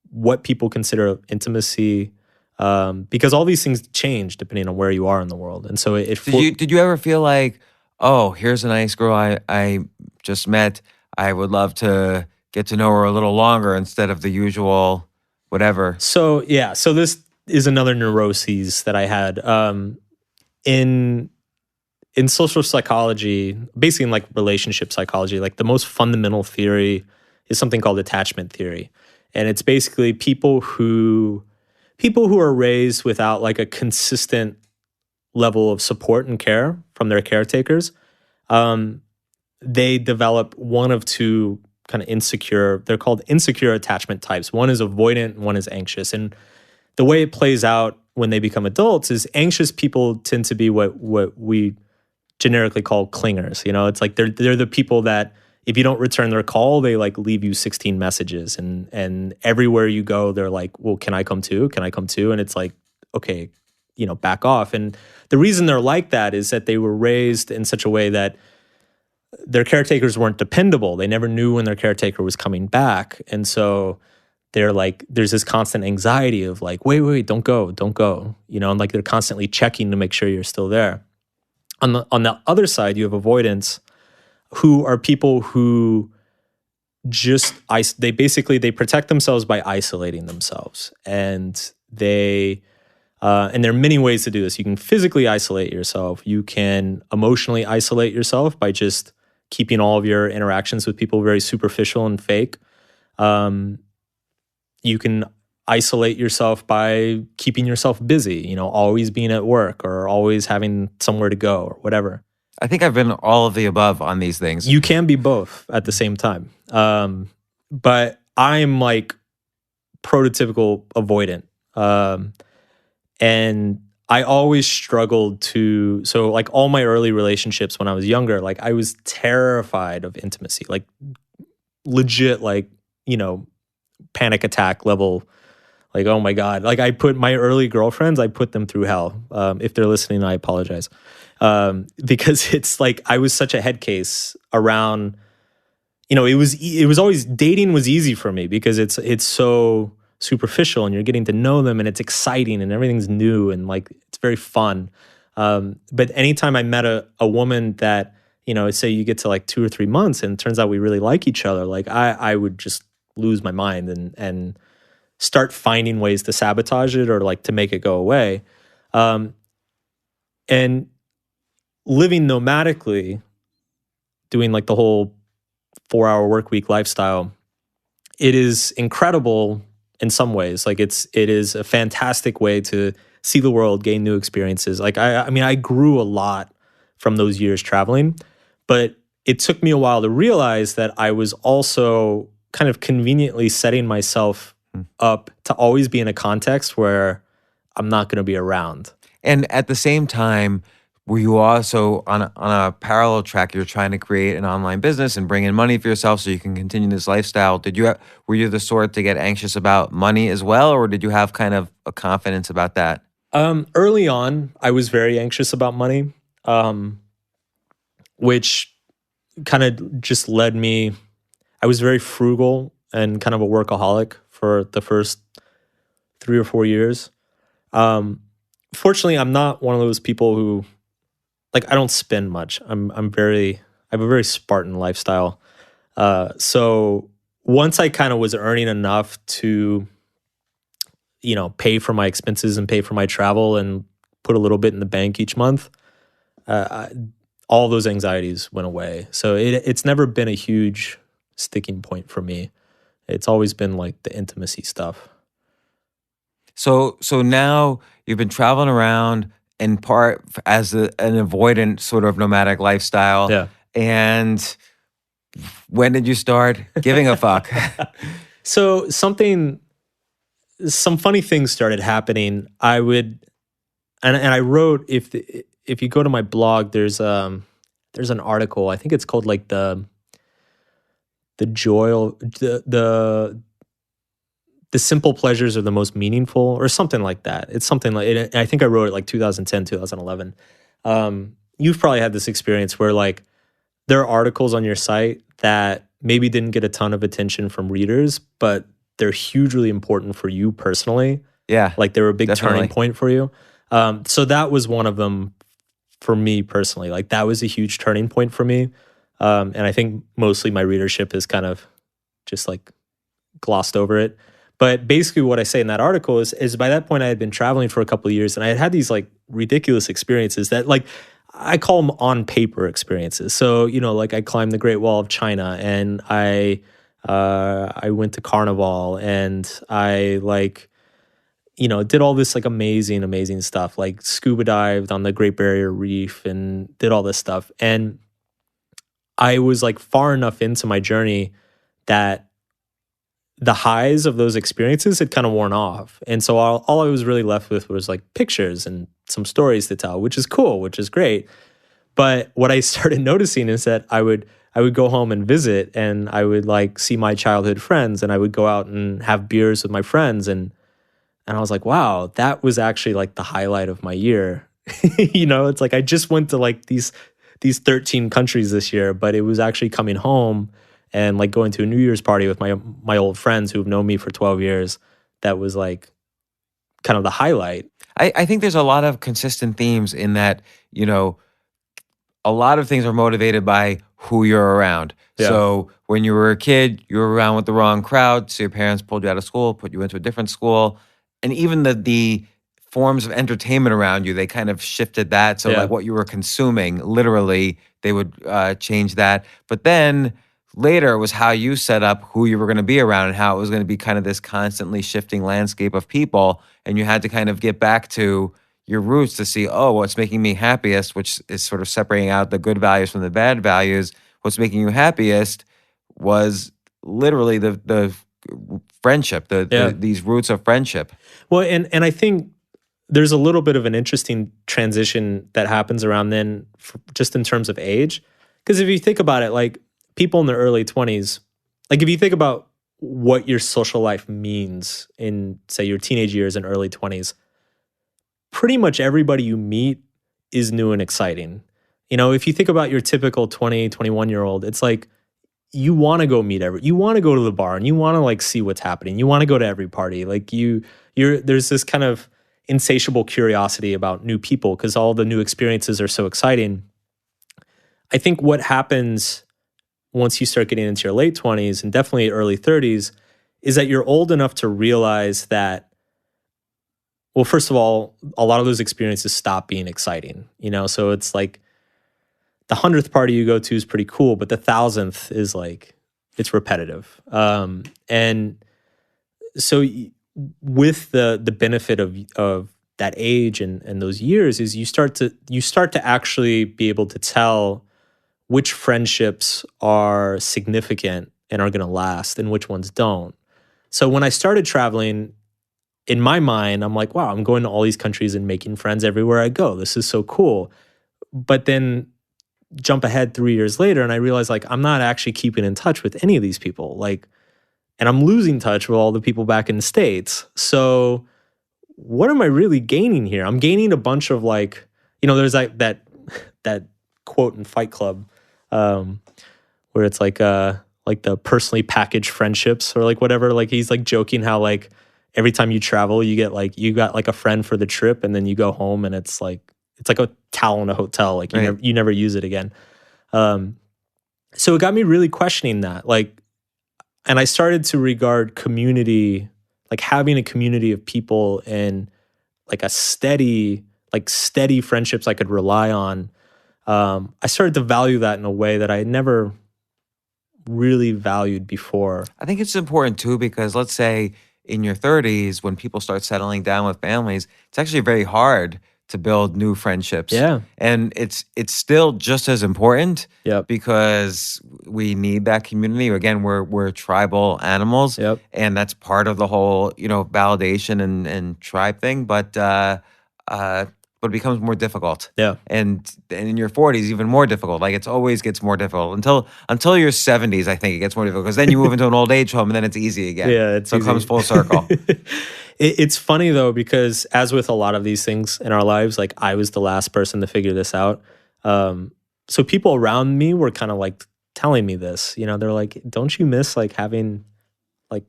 what people consider intimacy, because all these things change depending on where you are in the world. And so did you ever feel like, oh, here's a nice girl I just met, I would love to get to know her a little longer instead of the usual whatever. So this is another neuroses that I had. In social psychology, basically in like relationship psychology, like the most fundamental theory is something called attachment theory. And it's basically people who are raised without like a consistent level of support and care from their caretakers, they develop one of two kind of insecure, they're called insecure attachment types. One is avoidant, one is anxious. And the way it plays out when they become adults is anxious people tend to be what we generically call clingers. You know, it's like they're the people that if you don't return their call, they like leave you 16 messages, and everywhere you go, they're like, well, can I come too? Can I come too? And it's like, okay, back off. And the reason they're like that is that they were raised in such a way that their caretakers weren't dependable. They never knew when their caretaker was coming back. And so they're like, there's this constant anxiety of like, wait, don't go. And like they're constantly checking to make sure you're still there. On the other side, you have avoidance, who are people who they protect themselves by isolating themselves. And there are many ways to do this. You can physically isolate yourself. You can emotionally isolate yourself by just keeping all of your interactions with people very superficial and fake. You can isolate yourself by keeping yourself busy, always being at work or always having somewhere to go or whatever. I think I've been all of the above on these things. You can be both at the same time. But I'm like prototypical avoidant. And I always struggled so like all my early relationships when I was younger, like I was terrified of intimacy, like legit, like, panic attack level. Like, oh my God. Like I put my early girlfriends, I put them through hell. If they're listening, I apologize. Because it's like, I was such a head case around, it was always, dating was easy for me because it's so superficial and you're getting to know them and it's exciting and everything's new and like, it's very fun. But anytime I met a woman that, say you get to like 2 or 3 months and it turns out we really like each other, like I would just lose my mind and start finding ways to sabotage it or like to make it go away. And living nomadically, doing like the whole 4-hour work week lifestyle, it is incredible in some ways. Like it is a fantastic way to see the world, gain new experiences. Like I mean, I grew a lot from those years traveling, but it took me a while to realize that I was also kind of conveniently setting myself up to always be in a context where I'm not going to be around. And at the same time, were you also on a parallel track? You're trying to create an online business and bring in money for yourself so you can continue this lifestyle. Were you the sort to get anxious about money as well, or did you have kind of a confidence about that? Early on, I was very anxious about money, which kind of just led me. I was very frugal and kind of a workaholic for the first 3 or 4 years. Fortunately, I'm not one of those people who, like, I don't spend much. I have a very Spartan lifestyle. So once I kind of was earning enough to, pay for my expenses and pay for my travel and put a little bit in the bank each month, all those anxieties went away. So it's never been a huge sticking point for me. It's always been like the intimacy stuff. So now you've been traveling around in part as an avoidant sort of nomadic lifestyle. Yeah. And when did you start giving a fuck? So some funny things started happening. I wrote, if you go to my blog, there's an article. I think it's called like the simple pleasures are the most meaningful, or something like that. It's something like it. I think I wrote it like 2010, 2011. You've probably had this experience where like there are articles on your site that maybe didn't get a ton of attention from readers, but they're hugely important for you personally. Yeah. Like they were a big definitely. turning point for you. So that was one of them for me personally. Like that was a huge turning point for me. And I think mostly my readership has kind of just like glossed over it. But basically what I say in that article is by that point I had been traveling for a couple of years and I had had these like ridiculous experiences that like I call them on paper experiences. So, like I climbed the Great Wall of China and I went to Carnival and I like, did all this like amazing stuff, like scuba dived on the Great Barrier Reef and did all this stuff. And I was like far enough into my journey that the highs of those experiences had kind of worn off. And so all I was really left with was like pictures and some stories to tell, which is cool, which is great. But what I started noticing is that I would go home and visit and I would like see my childhood friends and I would go out and have beers with my friends. And I was like, wow, that was actually like the highlight of my year. It's like I just went to like these 13 countries this year, but it was actually coming home and like going to a New Year's party with my old friends who've known me for 12 years. That was like kind of the highlight. I think there's a lot of consistent themes in that, a lot of things are motivated by who you're around. Yeah. So when you were a kid, you were around with the wrong crowd. So your parents pulled you out of school, put you into a different school. And even the forms of entertainment around you, they kind of shifted that. So like what you were consuming, literally, they would change that. But then later it was how you set up who you were going to be around and how it was going to be kind of this constantly shifting landscape of people. And you had to kind of get back to your roots to see, what's making me happiest, which is sort of separating out the good values from the bad values. What's making you happiest was literally the friendship, these roots of friendship. Well, and I think there's a little bit of an interesting transition that happens around then, just in terms of age. Because if you think about it, like people in their early 20s, like if you think about what your social life means in, say, your teenage years and early 20s, pretty much everybody you meet is new and exciting. If you think about your typical 20, 21-year-old, it's like you want to go meet you want to go to the bar and you want to like see what's happening. You want to go to every party. Like there's this kind of insatiable curiosity about new people because all the new experiences are so exciting. I think what happens once you start getting into your late 20s and definitely early 30s is that you're old enough to realize that, well, first of all, a lot of those experiences stop being exciting, So it's like the 100th party you go to is pretty cool, but the 1,000th is like, it's repetitive. And so with the benefit of that age and those years is you start to actually be able to tell which friendships are significant and are going to last and which ones don't. So when I started traveling, in my mind, I'm like, wow, I'm going to all these countries and making friends everywhere I go. This is so cool. But then jump ahead 3 years later and I realize like I'm not actually keeping in touch with any of these people. Like, and I'm losing touch with all the people back in the States. So what am I really gaining here? I'm gaining a bunch of like, there's like that quote in Fight Club where it's like the personally packaged friendships or like whatever. Like he's like joking how like every time you travel, you got like a friend for the trip, and then you go home and it's like a towel in a hotel. Like you never use it again. So it got me really questioning that. Like, and I started to regard community, like having a community of people and like steady friendships I could rely on. I started to value that in a way that I had never really valued before. I think it's important too because let's say in your 30s, when people start settling down with families, it's actually very hard to build new friendships. Yeah. And it's still just as important because we need that community. Again, we're tribal animals. Yep. And that's part of the whole, validation and tribe thing. But it becomes more difficult. Yeah. And in your 40s, even more difficult. Like it always gets more difficult until your 70s. I think it gets more difficult because then you move into an old age home and then it's easy again. Yeah, so easy. It comes full circle. It's funny though, because as with a lot of these things in our lives, like I was the last person to figure this out. So people around me were kind of like telling me this, they're like, don't you miss like having like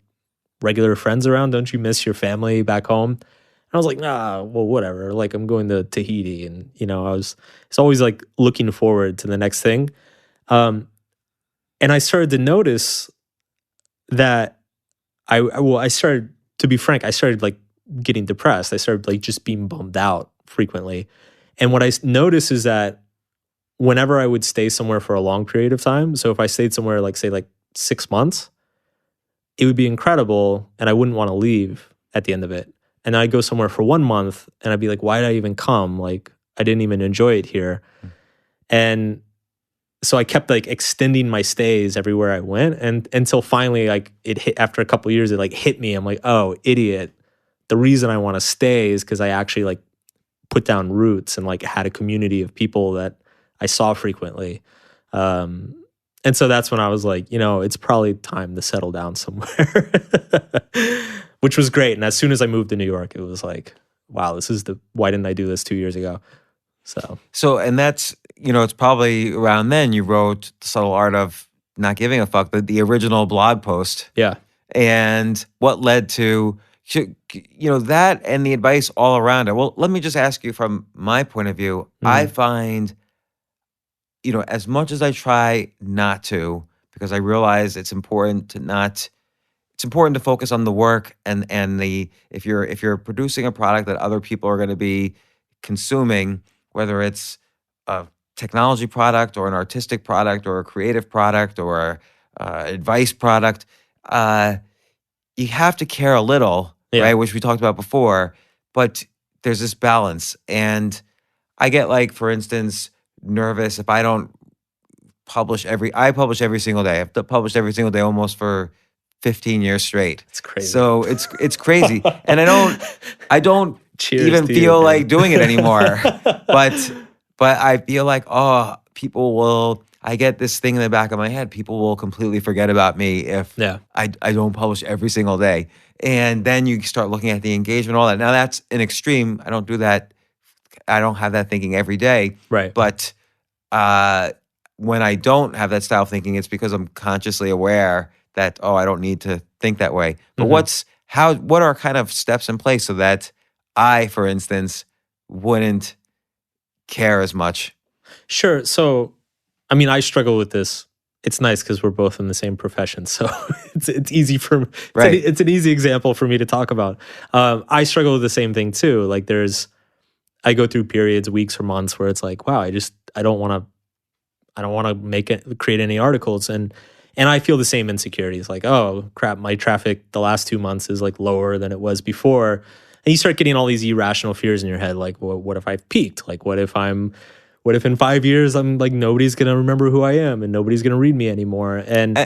regular friends around? Don't you miss your family back home? And I was like, nah, well, whatever. Like I'm going to Tahiti and, it's always like looking forward to the next thing. And I started to notice that I started, to be frank, I started like getting depressed. I started like just being bummed out frequently. And what I noticed is that whenever I would stay somewhere for a long period of time, so if I stayed somewhere like say like 6 months, it would be incredible and I wouldn't want to leave at the end of it. And I'd go somewhere for 1 month and I'd be like, why did I even come? Like, I didn't even enjoy it here. And so I kept like extending my stays everywhere I went, and until finally, like it hit, after a couple of years, it like hit me. I'm like, oh, idiot. The reason I want to stay is because I actually like put down roots and like had a community of people that I saw frequently. And so that's when I was like, it's probably time to settle down somewhere, which was great. And as soon as I moved to New York, it was like, wow, why didn't I do this 2 years ago? So, and that's, it's probably around then you wrote The Subtle Art of Not Giving a Fuck, the original blog post. Yeah. And what led to, that and the advice all around it. Well, let me just ask you from my point of view, I find, as much as I try not to, because I realize it's important to focus on the work and if you're producing a product that other people are going to be consuming, whether it's a technology product or an artistic product or a creative product or advice product, you have to care a little, right? Which we talked about before, but there's this balance. And I get like, for instance, nervous if I don't I publish every single day. I've published every single day almost for 15 years straight. It's crazy. So it's crazy. And I don't Cheers even to feel you, like doing it anymore. but I feel like, I get this thing in the back of my head. People will completely forget about me if I don't publish every single day. And then you start looking at the engagement, all that. Now that's an extreme. I don't do that. I don't have that thinking every day. Right. But when I don't have that style of thinking, it's because I'm consciously aware that, I don't need to think that way. But what are kind of steps in place so that I, for instance, wouldn't care as much? Sure. So, I mean, I struggle with this. It's nice because we're both in the same profession, so it's easy for right. It's an easy example for me to talk about. I struggle with the same thing too. Like, I go through periods, weeks or months, where it's like, wow, I don't want to create any articles, and I feel the same insecurities. Like, oh crap, my traffic the last 2 months is like lower than it was before, and you start getting all these irrational fears in your head. Like, well, what if I've peaked? Like, what if in 5 years I'm like, nobody's gonna remember who I am and nobody's gonna read me anymore? And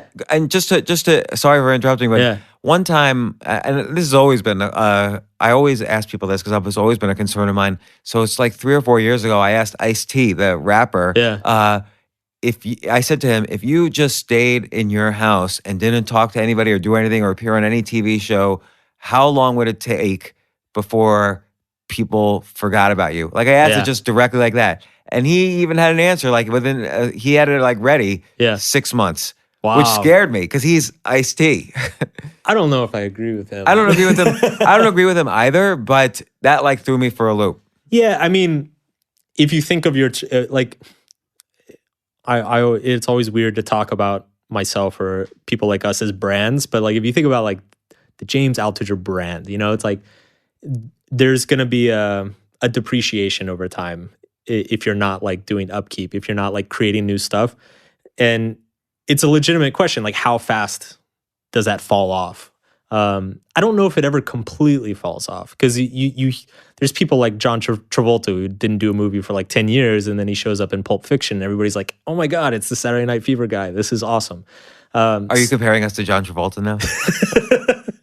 just to sorry for interrupting, but one time, and this has always been I always ask people this because it's always been a concern of mine. So it's like 3 or 4 years ago, I asked Ice-T, the rapper, I said to him, if you just stayed in your house and didn't talk to anybody or do anything or appear on any TV show, how long would it take before people forgot about you? Like, I asked it just directly like that. And he even had an answer, like within, he had it like ready, 6 months. Wow. Which scared me because he's Ice-T. I don't know if I agree with him. I don't agree with him. I don't agree with him either, but that like threw me for a loop. Yeah, I mean, if you think of your, it's always weird to talk about myself or people like us as brands, but like if you think about like the James Altucher brand, it's like there's going to be a depreciation over time if you're not like doing upkeep, if you're not like creating new stuff. And it's a legitimate question, like how fast does that fall off? I don't know if it ever completely falls off because there's people like John Travolta who didn't do a movie for like 10 years and then he shows up in Pulp Fiction and everybody's like, oh my God, it's the Saturday Night Fever guy. This is awesome. Are you comparing us to John Travolta now?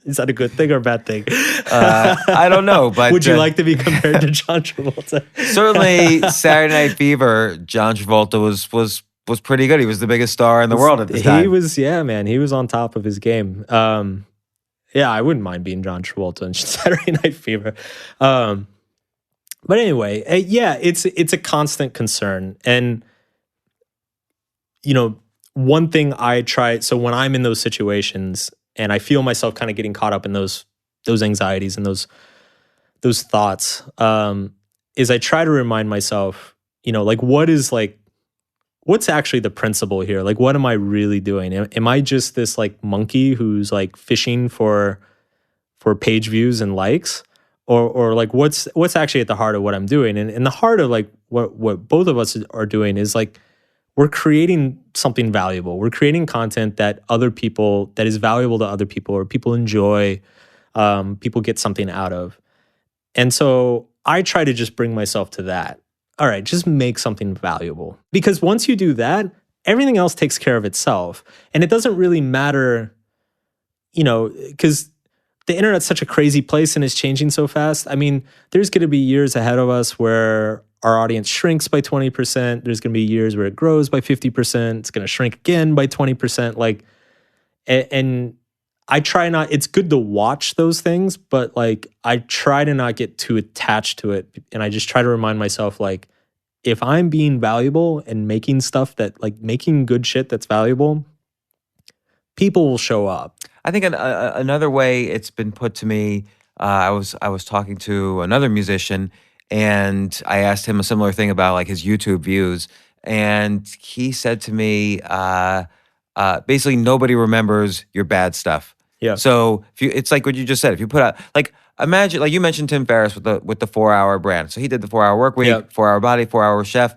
Is that a good thing or a bad thing? I don't know, but would you like to be compared to John Travolta? Certainly, Saturday Night Fever, John Travolta was pretty good. He was the biggest star in the world at the time. He was, he was on top of his game. I wouldn't mind being John Travolta in Saturday Night Fever. But anyway, it's a constant concern. And, one thing I try, so when I'm in those situations and I feel myself kind of getting caught up in those anxieties and those thoughts, is I try to remind myself, like, what is what's actually the principle here? Like, what am I really doing? Am I just this like monkey who's like fishing for page views and likes? Or like what's actually at the heart of what I'm doing? And the heart of like what both of us are doing is like we're creating something valuable. We're creating content that is valuable to other people, or people enjoy, people get something out of. And so I try to just bring myself to that. All right, just make something valuable. Because once you do that, everything else takes care of itself. And it doesn't really matter, because the internet's such a crazy place and it's changing so fast. I mean, there's going to be years ahead of us where our audience shrinks by 20%. There's going to be years where it grows by 50%. It's going to shrink again by 20%. Like, and I try not, it's good to watch those things, but like, I try to not get too attached to it. And I just try to remind myself, like, if I'm being valuable and making stuff that, like, making good shit that's valuable, people will show up. I think another way it's been put to me, I was talking to another musician, and I asked him a similar thing about like his YouTube views, and he said to me, basically nobody remembers your bad stuff. Yeah. So it's like what you just said. If you put out, like, imagine, like you mentioned Tim Ferriss with the 4-hour brand. So he did the 4-hour work week, 4-hour body, 4-hour chef.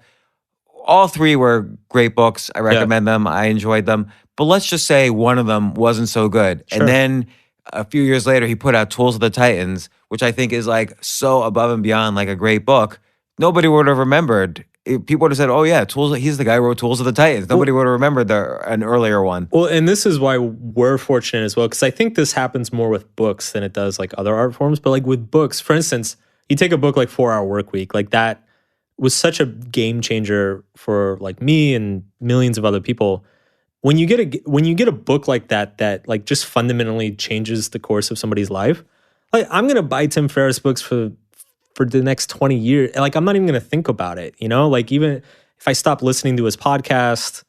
All three were great books. I recommend them. I enjoyed them. But let's just say one of them wasn't so good. Sure. And then a few years later, he put out Tools of the Titans, which I think is like so above and beyond like a great book. Nobody would have remembered. People would have said, oh yeah, he's the guy who wrote Tools of the Titans. Nobody would have remembered an earlier one. Well, and this is why we're fortunate as well, because I think this happens more with books than it does like other art forms. But like with books, for instance, you take a book like 4-Hour Work Week, like that was such a game changer for like me and millions of other people. When you get a book like that like just fundamentally changes the course of somebody's life, like I'm gonna buy Tim Ferriss books for the next 20 years. Like I'm not even gonna think about it, Like even if I stop listening to his podcast,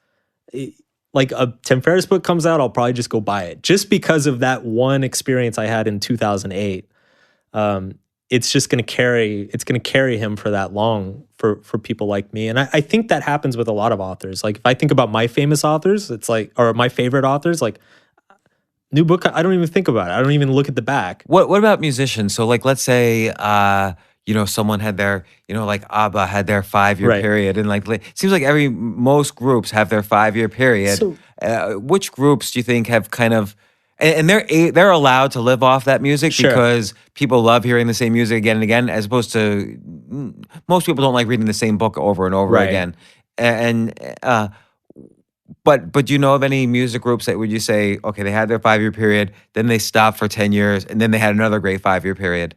like a Tim Ferriss book comes out, I'll probably just go buy it just because of that one experience I had in 2008. It's just going to carry him for that long for people like me. And I think that happens with a lot of authors. Like if I think about my famous authors, it's like, or my favorite authors, like new book, I don't even think about it. I don't even look at the back. What about musicians? So like, let's say, someone had their, like ABBA had their 5-year period. And like, it seems like most groups have their 5-year period. So, which groups do you think have kind of, and they're allowed to live off that music because people love hearing the same music again and again, as opposed to most people don't like reading the same book over and over again. But do you know of any music groups that would you say, okay, they had their 5-year period, then they stopped for 10 years, and then they had another great 5-year period?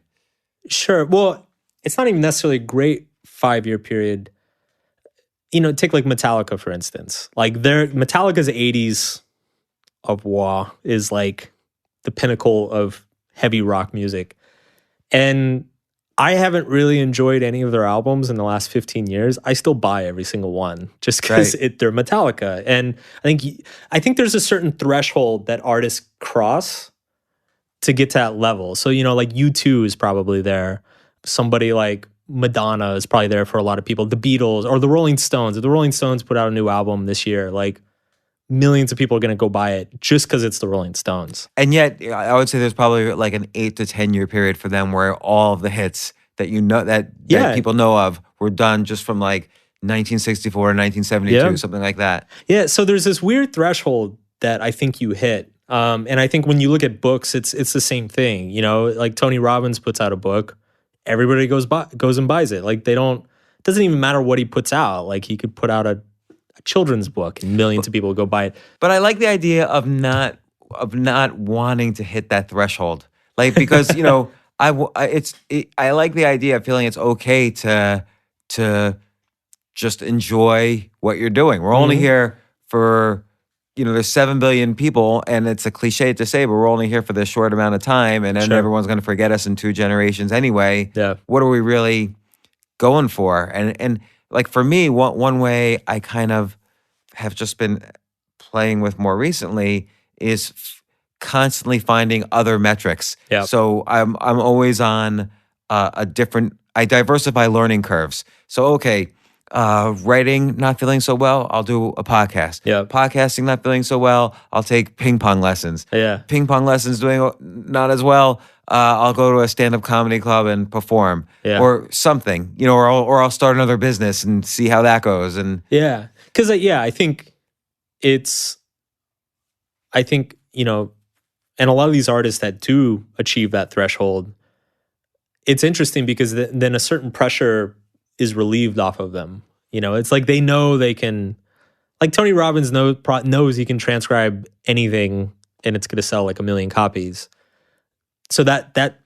Sure. Well, it's not even necessarily a great 5-year period. Take like Metallica, for instance. Like Metallica's 80s of wah is like the pinnacle of heavy rock music. And I haven't really enjoyed any of their albums in the last 15 years. I still buy every single one just because they're Metallica. And I think there's a certain threshold that artists cross to get to that level. So, like U2 is probably there. Somebody like Madonna is probably there for a lot of people. The Beatles or the Rolling Stones. If the Rolling Stones put out a new album this year, like millions of people are going to go buy it just because it's the Rolling Stones. And yet, I would say there's probably like an 8 to 10 year period for them where all of the hits that that people know of were done just from like 1964 to 1972, something like that. Yeah, so there's this weird threshold that I think you hit. And I think when you look at books, it's the same thing. Like Tony Robbins puts out a book, everybody goes and buys it. Like it doesn't even matter what he puts out. Like he could put out a children's book and millions of people go buy it. But I like the idea of not wanting to hit that threshold. Like, because, I like the idea of feeling it's okay to just enjoy what you're doing. We're only here for, there's 7 billion people, and it's a cliche to say, but we're only here for this short amount of time, and then everyone's going to forget us in 2 generations anyway. Yeah. What are we really going for? And like for me, one way I kind of have just been playing with more recently is constantly finding other metrics. Yeah. So I'm always on I diversify learning curves. So okay, writing not feeling so well, I'll do a podcast. Yeah. Podcasting not feeling so well, I'll take ping pong lessons. Yeah. Ping pong lessons doing not as well, I'll go to a stand-up comedy club and perform or something, or I'll start another business and see how that goes. And yeah, because I think and a lot of these artists that do achieve that threshold, it's interesting because then a certain pressure is relieved off of them. It's like they know they can, like Tony Robbins knows he can transcribe anything and it's going to sell like 1 million copies. So that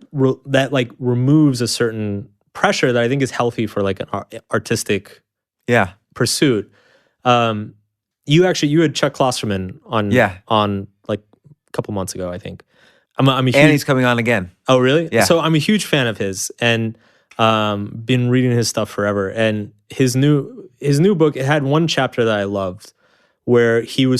like removes a certain pressure that I think is healthy for like an artistic pursuit. You had Chuck Klosterman on like a couple months ago, I think. I'm a huge, and he's coming on again. Oh, really? Yeah. So I'm a huge fan of his and been reading his stuff forever. And his new book, it had one chapter that I loved where he's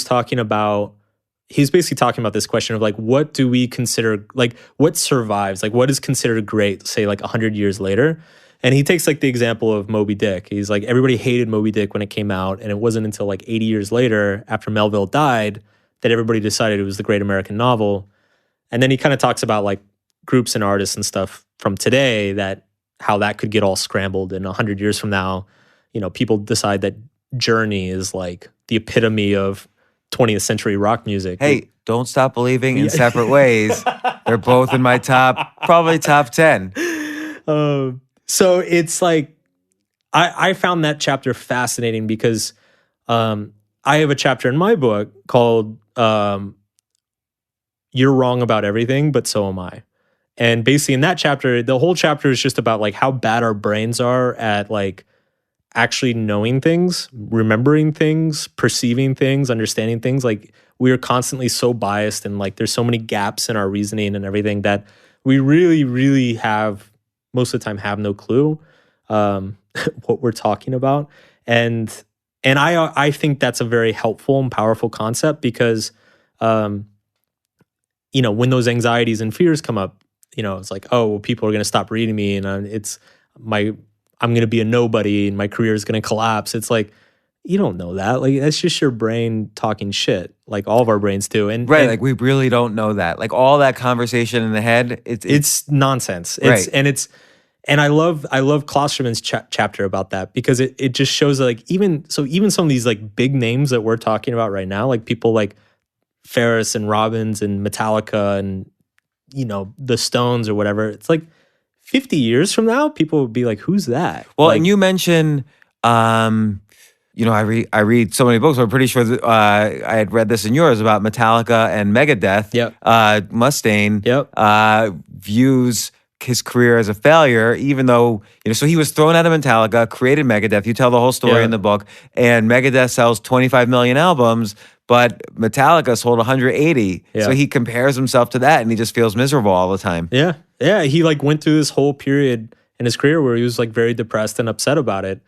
basically talking about this question of like, what do we consider, like what survives, like what is considered great, say like 100 years later. And he takes like the example of Moby Dick. He's like, everybody hated Moby Dick when it came out. And it wasn't until like 80 years later after Melville died that everybody decided it was the great American novel. And then he kind of talks about like groups and artists and stuff from today how that could get all scrambled. And 100 years from now, people decide that Journey is like the epitome of 20th century rock music. Hey, don't stop believing in separate ways. They're both in my probably top 10. So it's like, I found that chapter fascinating because I have a chapter in my book called You're Wrong About Everything, But So Am I. And basically in that chapter, the whole chapter is just about like how bad our brains are at like actually knowing things, remembering things, perceiving things, understanding things. Like we are constantly so biased and like there's so many gaps in our reasoning and everything that we really, really most of the time have no clue what we're talking about. And I think that's a very helpful and powerful concept because, when those anxieties and fears come up, it's like, oh, well, people are going to stop reading me and I'm going to be a nobody and my career is going to collapse. It's like, you don't know that. Like, that's just your brain talking shit, like all of our brains do. Like we really don't know that. Like all that conversation in the head, it's nonsense. Right. And I love Klosterman's chapter about that because it just shows that like even some of these like big names that we're talking about right now, like people like Ferris and Robbins and Metallica and the Stones or whatever, it's like 50 years from now, people would be like, who's that? Well, like, and you mentioned, I read so many books. I'm pretty sure that, I had read this in yours about Metallica and Megadeth. Yep. Mustaine Yep. Views his career as a failure, even though, so he was thrown out of Metallica, created Megadeth. You tell the whole story in the book, and Megadeth sells 25 million albums, but Metallica sold 180. Yeah. So he compares himself to that, and he just feels miserable all the time. Yeah. Yeah. He like went through this whole period in his career where he was like very depressed and upset about it.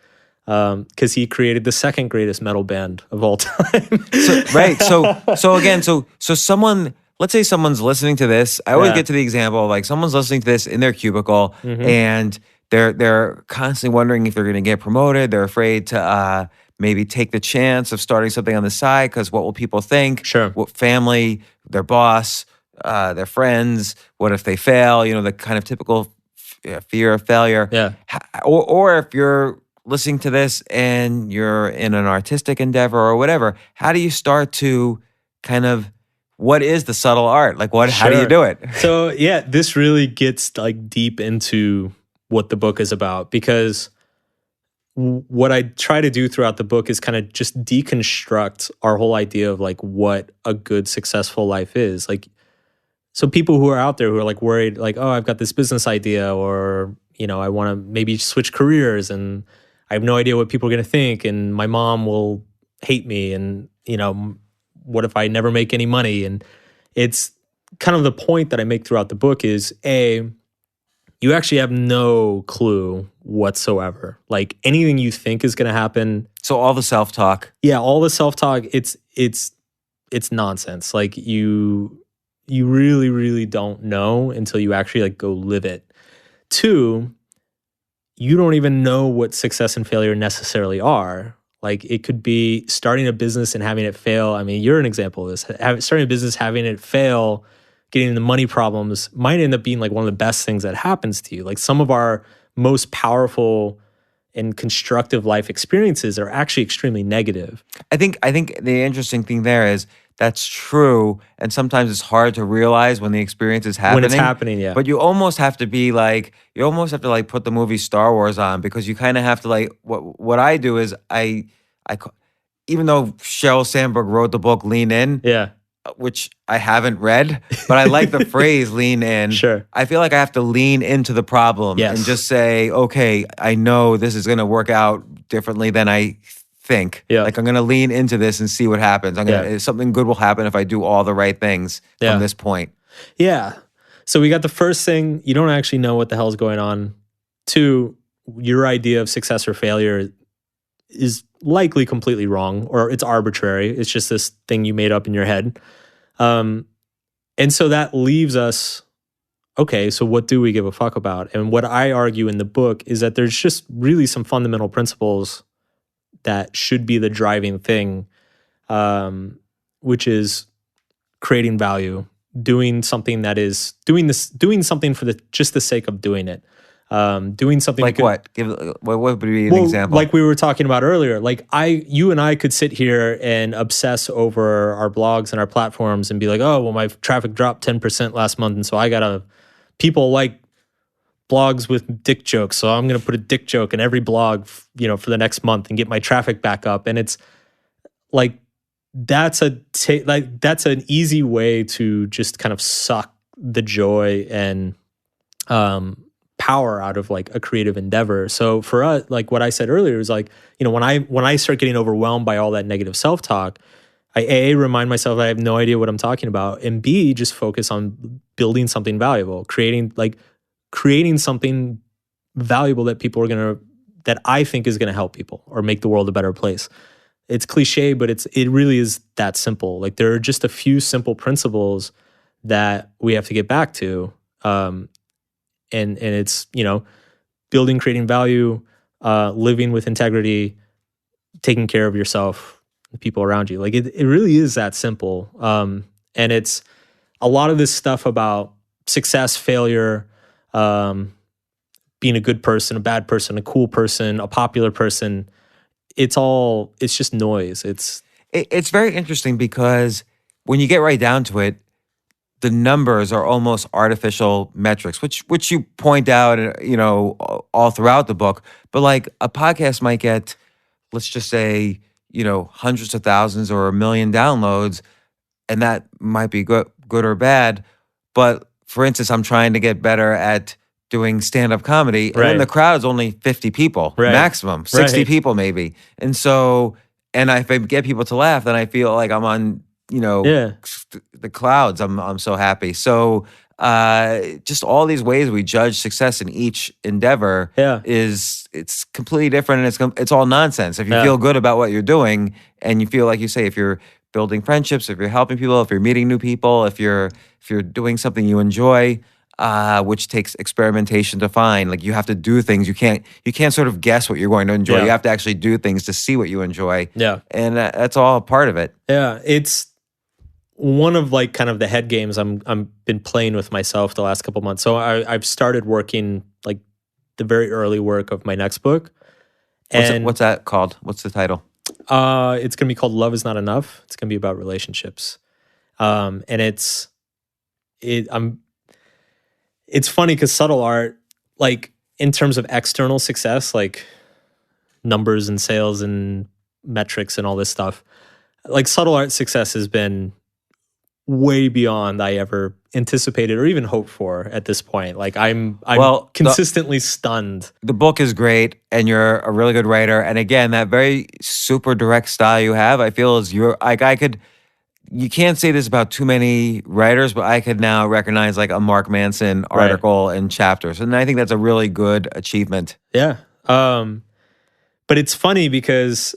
Because he created the second greatest metal band of all time. So someone, let's say someone's listening to this. I always get to the example of like someone's listening to this in their cubicle and they're constantly wondering if they're going to get promoted. They're afraid to maybe take the chance of starting something on the side because what will people think? Sure. What family, their boss, their friends, what if they fail? The kind of typical fear of failure. Yeah. Or if you're listening to this and you're in an artistic endeavor or whatever, how do you start to kind of, what is the subtle art? Like how do you do it? So yeah, this really gets like deep into what the book is about because what I try to do throughout the book is kind of just deconstruct our whole idea of like what a good, successful life is. Like, so people who are out there who are like worried, like, oh, I've got this business idea or, I want to maybe switch careers and I have no idea what people are going to think and my mom will hate me and, what if I never make any money? And it's kind of the point that I make throughout the book is you actually have no clue whatsoever. Like anything you think is going to happen. So all the self-talk. Yeah, all the self-talk, it's nonsense. Like you really, really don't know until you actually like go live it. 2, you don't even know what success and failure necessarily are. Like it could be starting a business and having it fail. I mean, you're an example of this. Starting a business, having it fail, getting into money problems might end up being like one of the best things that happens to you. Like some of our most powerful and constructive life experiences are actually extremely negative. I think the interesting thing there is that's true, and sometimes it's hard to realize when the experience is happening. When it's happening, yeah. But you almost have to put the movie Star Wars on, because you kind of have to like what I do is even though Sheryl Sandberg wrote the book Lean In, Yeah. which I haven't read, but I like the phrase lean in. Sure. I feel like I have to lean into the problem Yes. and just say, okay, I know this is going to work out differently than I think. Yeah. Like I'm going to lean into this and see what happens. Something good will happen if I do all the right things Yeah. from this point. Yeah. So we got the first thing, you don't actually know what the hell's going on. 2, your idea of success or failure is likely completely wrong, or it's arbitrary. It's just this thing you made up in your head. And so that leaves us, okay, so what do we give a fuck about? And what I argue in the book is that there's just really some fundamental principles that should be the driving thing, which is creating value, doing something for just the sake of doing it. Doing something Like what? What would be an example? Like we were talking about earlier, like you and I could sit here and obsess over our blogs and our platforms and be like, oh, well, my traffic dropped 10% last month, and so people like blogs with dick jokes, so I'm going to put a dick joke in every blog, for the next month and get my traffic back up. And it's like that's an easy way to just kind of suck the joy and power out of like a creative endeavor. So for us, like what I said earlier is like, when I start getting overwhelmed by all that negative self-talk, I A, remind myself I have no idea what I'm talking about, and B, just focus on building something valuable, creating something valuable that I think is gonna help people or make the world a better place. It's cliche, but it really is that simple. Like there are just a few simple principles that we have to get back to. And it's, building, creating value, living with integrity, taking care of yourself, the people around you. Like it really is that simple. And it's a lot of this stuff about success, failure, being a good person, a bad person, a cool person, a popular person. It's just noise. It's very interesting because when you get right down to it, the numbers are almost artificial metrics, which you point out, all throughout the book. But like a podcast might get, let's just say, hundreds of thousands or 1 million downloads, and that might be good or bad. But for instance, I'm trying to get better at doing stand-up comedy, and then the crowd is only 50 people, maximum, 60 people maybe. And so, and if I get people to laugh, then I feel like I'm on, the clouds. I'm so happy. So just all these ways we judge success in each endeavor it's completely different, and it's all nonsense. If you feel good about what you're doing, and you feel like you say, if you're building friendships, if you're helping people, if you're meeting new people, if you're doing something you enjoy, which takes experimentation to find. Like you have to do things. You can't sort of guess what you're going to enjoy. You have to actually do things to see what you enjoy. Yeah, and that's all part of it. Yeah, it's one of like kind of the head games I'm been playing with myself the last couple months. So I've started working like the very early work of my next book. And what's that called? What's the title? It's going to be called Love Is Not Enough. It's going to be about relationships. And it's funny because subtle art, like in terms of external success, like numbers and sales and metrics and all this stuff, like subtle art success has been way beyond I ever anticipated or even hoped for at this point. Like I'm consistently stunned. The book is great, and you're a really good writer. And again, that very super direct style you have, I feel is you can't say this about too many writers, but I could now recognize like a Mark Manson article and chapters. And I think that's a really good achievement. Yeah. But it's funny because,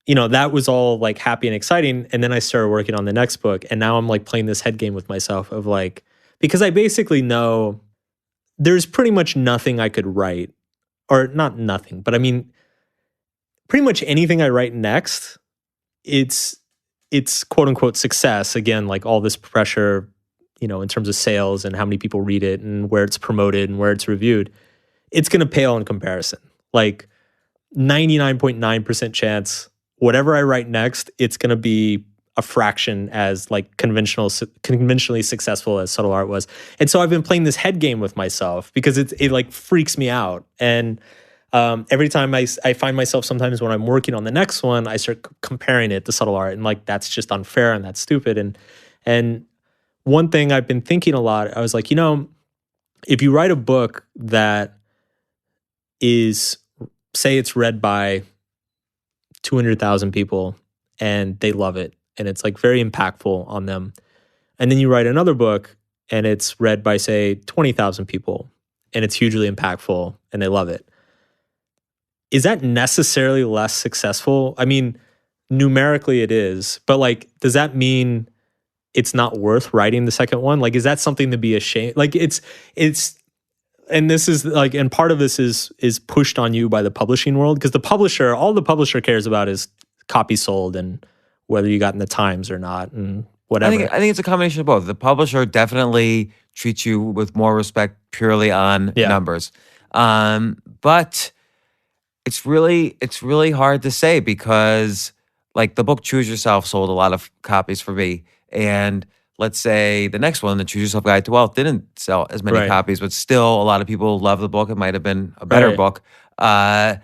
that was all like happy and exciting. And then I started working on the next book. And now I'm like playing this head game with myself of like, because I basically know there's pretty much nothing I could write or not nothing, but I mean, pretty much anything I write next, it's quote unquote success. Again, like all this pressure, in terms of sales and how many people read it and where it's promoted and where it's reviewed, it's going to pale in comparison. Like 99.9% chance, whatever I write next, it's going to be a fraction as like conventionally successful as Subtle Art was. And so I've been playing this head game with myself because it like freaks me out. And every time I find myself sometimes when I'm working on the next one, I start comparing it to Subtle Art, and like that's just unfair and that's stupid. And one thing I've been thinking a lot, I was like, if you write a book that is, say it's read by 200,000 people and they love it and it's like very impactful on them, and then you write another book and it's read by say 20,000 people and it's hugely impactful and they love it, is that necessarily less successful? I mean, numerically it is, but like, does that mean it's not worth writing the second one? Like, is that something to be ashamed? Like it's, and this is like, and part of this is pushed on you by the publishing world, because all the publisher cares about is copies sold and whether you got in the Times or not and whatever. I think it's a combination of both. The publisher definitely treats you with more respect purely on numbers. But it's really hard to say, because like the book Choose Yourself sold a lot of copies for me. And let's say the next one, the Choose Yourself Guide to Wealth, didn't sell as many copies, but still a lot of people love the book. It might have been a better book. I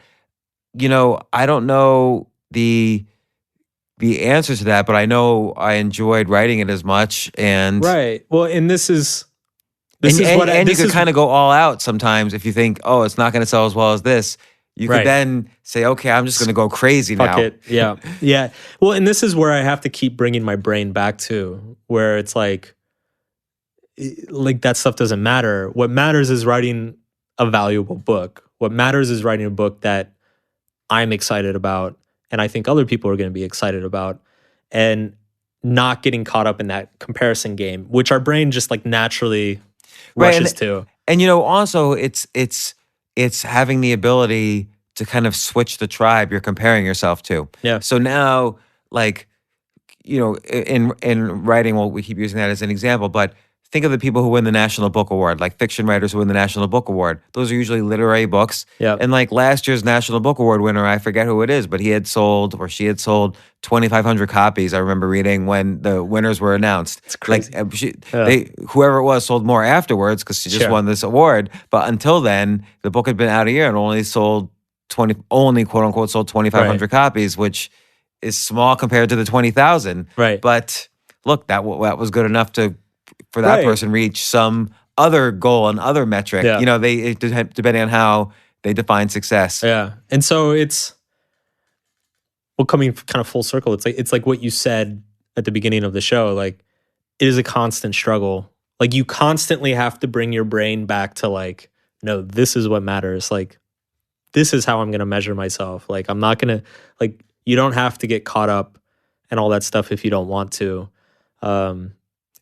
don't know the answer to that, but I know I enjoyed writing it as much. And well, and this is you could kind of go all out sometimes if you think, oh, it's not going to sell as well as this. You could then say, okay, I'm just going to go crazy now. Fuck it. Yeah. Yeah. Well, and this is where I have to keep bringing my brain back to, where it's like that stuff doesn't matter. What matters is writing a valuable book. What matters is writing a book that I'm excited about and I think other people are going to be excited about, and not getting caught up in that comparison game, which our brain just like naturally rushes to. And also it's having the ability to kind of switch the tribe you're comparing yourself to. Yeah. So now, like, in writing, well, we keep using that as an example, but think of the people who win the National Book Award, like fiction writers who win the National Book Award. Those are usually literary books. Yeah. And like last year's National Book Award winner, I forget who it is, but she had sold 2,500 copies. I remember reading when the winners were announced. It's crazy. Like whoever it was sold more afterwards because she just won this award. But until then, the book had been out a year and only quote unquote sold 2,500 copies, which is small compared to the 20,000. Right. But look, that was good enough for that person reach some other goal and other metric. Yeah. Depending on how they define success. Yeah. And so it's, well, coming kind of full circle, it's like what you said at the beginning of the show. Like, it is a constant struggle. Like, you constantly have to bring your brain back to like, no, this is what matters. Like, this is how I'm going to measure myself. Like, I'm not going to, like, you don't have to get caught up and all that stuff if you don't want to. And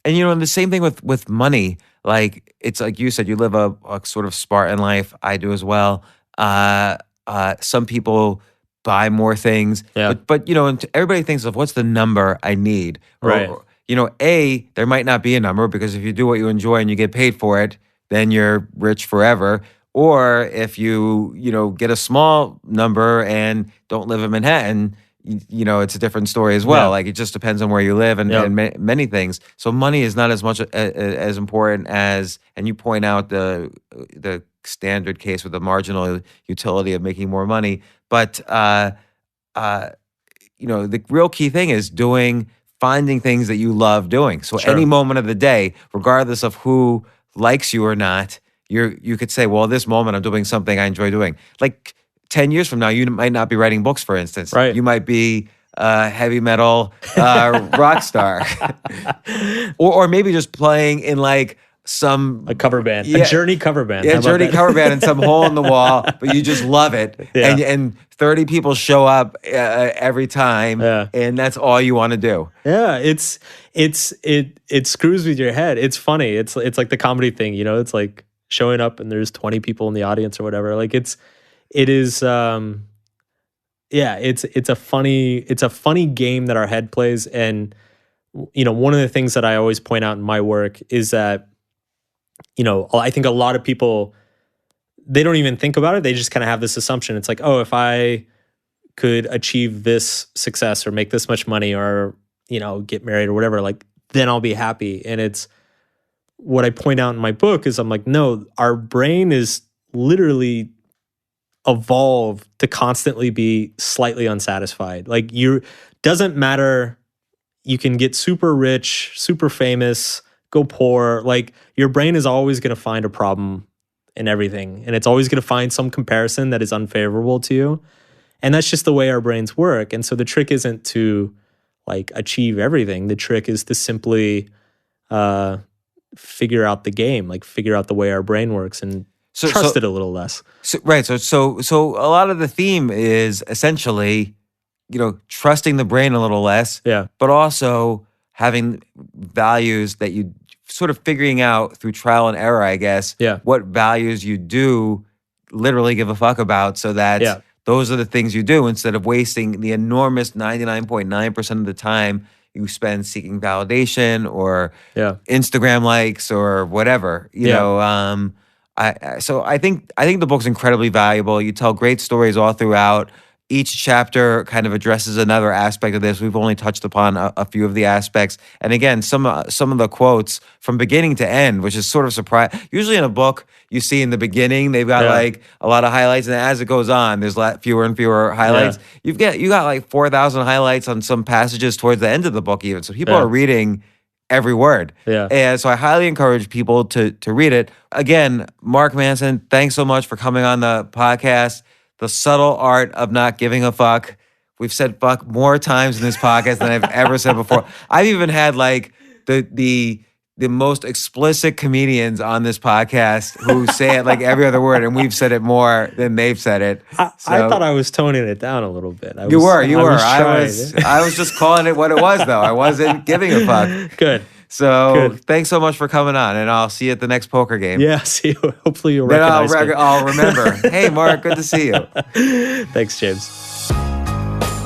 and the same thing with money. Like, it's like you said, you live a sort of Spartan life. I do as well. Some people buy more things. Yeah. But everybody thinks of what's the number I need. Right. Or, there might not be a number, because if you do what you enjoy and you get paid for it, then you're rich forever. Or if you, get a small number and don't live in Manhattan, it's a different story as well. Yeah. Like, it just depends on where you live and many things. So money is not as much as important as, and you point out the standard case with the marginal utility of making more money. But, the real key thing is finding things that you love doing. So any moment of the day, regardless of who likes you or not, you could say, well, this moment I'm doing something I enjoy doing. Like, 10 years from now, you might not be writing books, for instance. Right. You might be a heavy metal rock star. or maybe just playing in like a cover band, a Journey cover band. Yeah, Journey cover band in some hole in the wall, but you just love it. Yeah. And 30 people show up every time, and that's all you want to do. Yeah, it screws with your head. It's funny. It's like the comedy thing, it's like showing up and there's 20 people in the audience or whatever. Like, it is, it's a funny game that our head plays. And, one of the things that I always point out in my work is that, I think a lot of people, they don't even think about it. They just kind of have this assumption. It's like, oh, if I could achieve this success or make this much money or, get married or whatever, like, then I'll be happy. And it's what I point out in my book is I'm like, no, our brain is literally evolved to constantly be slightly unsatisfied. Like, doesn't matter. You can get super rich, super famous, go poor. Like, your brain is always going to find a problem in everything. And it's always going to find some comparison that is unfavorable to you. And that's just the way our brains work. And so the trick isn't to like achieve everything. The trick is to simply figure out the game, like figure out the way our brain works and trust it a little less. So a lot of the theme is essentially, trusting the brain a little less, but also having values that you sort of figuring out through trial and error, I guess, what values you do literally give a fuck about so that those are the things you do instead of wasting the enormous 99.9% of the time you spend seeking validation or Instagram likes or whatever, So I think the book's incredibly valuable. You tell great stories all throughout. Each chapter kind of addresses another aspect of this. We've only touched upon a few of the aspects. And again, some of the quotes from beginning to end, which is sort of surprising. Usually in a book, you see in the beginning, they've got like a lot of highlights. And as it goes on, there's fewer and fewer highlights. You got like 4,000 highlights on some passages towards the end of the book even. So people are reading every word. And so I highly encourage people to read it. Again, Mark Manson, thanks so much for coming on the podcast. The Subtle Art of Not Giving a Fuck. We've said fuck more times in this podcast than I've ever said before. I've even had like the most explicit comedians on this podcast who say it like every other word, and we've said it more than they've said it. I thought I was toning it down a little bit. You were. I was just calling it what it was, though. I wasn't giving a fuck. Good. So thanks so much for coming on, and I'll see you at the next poker game. Yeah, see you. Hopefully you'll recognize me. I'll remember. Hey, Mark, good to see you. Thanks, James.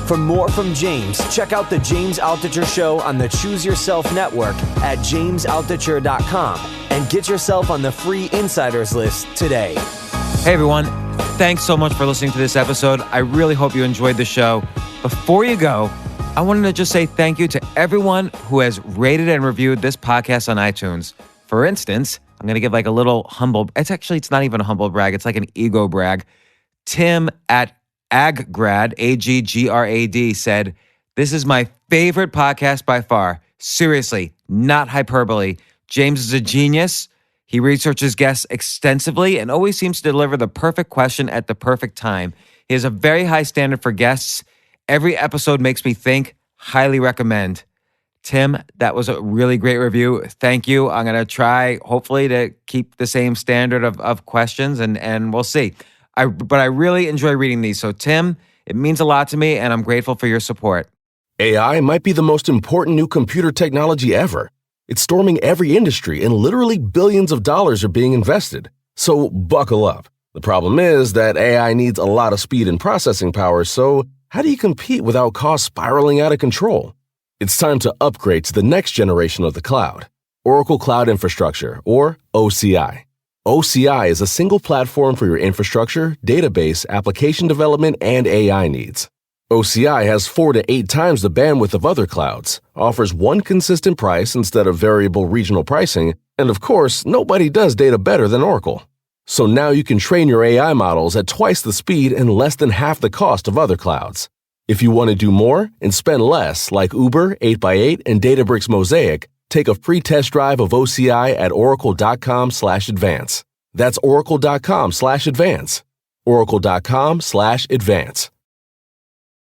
For more from James, check out The James Altucher Show on the Choose Yourself Network at jamesaltucher.com and get yourself on the free insiders list today. Hey, everyone. Thanks so much for listening to this episode. I really hope you enjoyed the show. Before you go, I wanted to just say thank you to everyone who has rated and reviewed this podcast on iTunes. For instance, I'm going to give like a little humble, it's not even a humble brag, it's like an ego brag. Tim at Aggrad, Aggrad, said, "This is my favorite podcast by far. Seriously, not hyperbole. James is a genius. He researches guests extensively and always seems to deliver the perfect question at the perfect time. He has a very high standard for guests. Every episode makes me think. Highly recommend." Tim, that was a really great review. Thank you. I'm going to try, hopefully, to keep the same standard of questions, and we'll see. But I really enjoy reading these. So, Tim, it means a lot to me, and I'm grateful for your support. AI might be the most important new computer technology ever. It's storming every industry, and literally billions of dollars are being invested. So buckle up. The problem is that AI needs a lot of speed and processing power, so how do you compete without costs spiraling out of control? It's time to upgrade to the next generation of the cloud, Oracle Cloud Infrastructure, or OCI. OCI is a single platform for your infrastructure, database, application development, and AI needs. OCI has 4 to 8 times the bandwidth of other clouds, offers one consistent price instead of variable regional pricing, and of course, nobody does data better than Oracle. So now you can train your AI models at twice the speed and less than half the cost of other clouds. If you want to do more and spend less, like Uber, 8x8, and Databricks Mosaic, take a free test drive of OCI at oracle.com/advance. That's oracle.com/advance. Oracle.com/advance.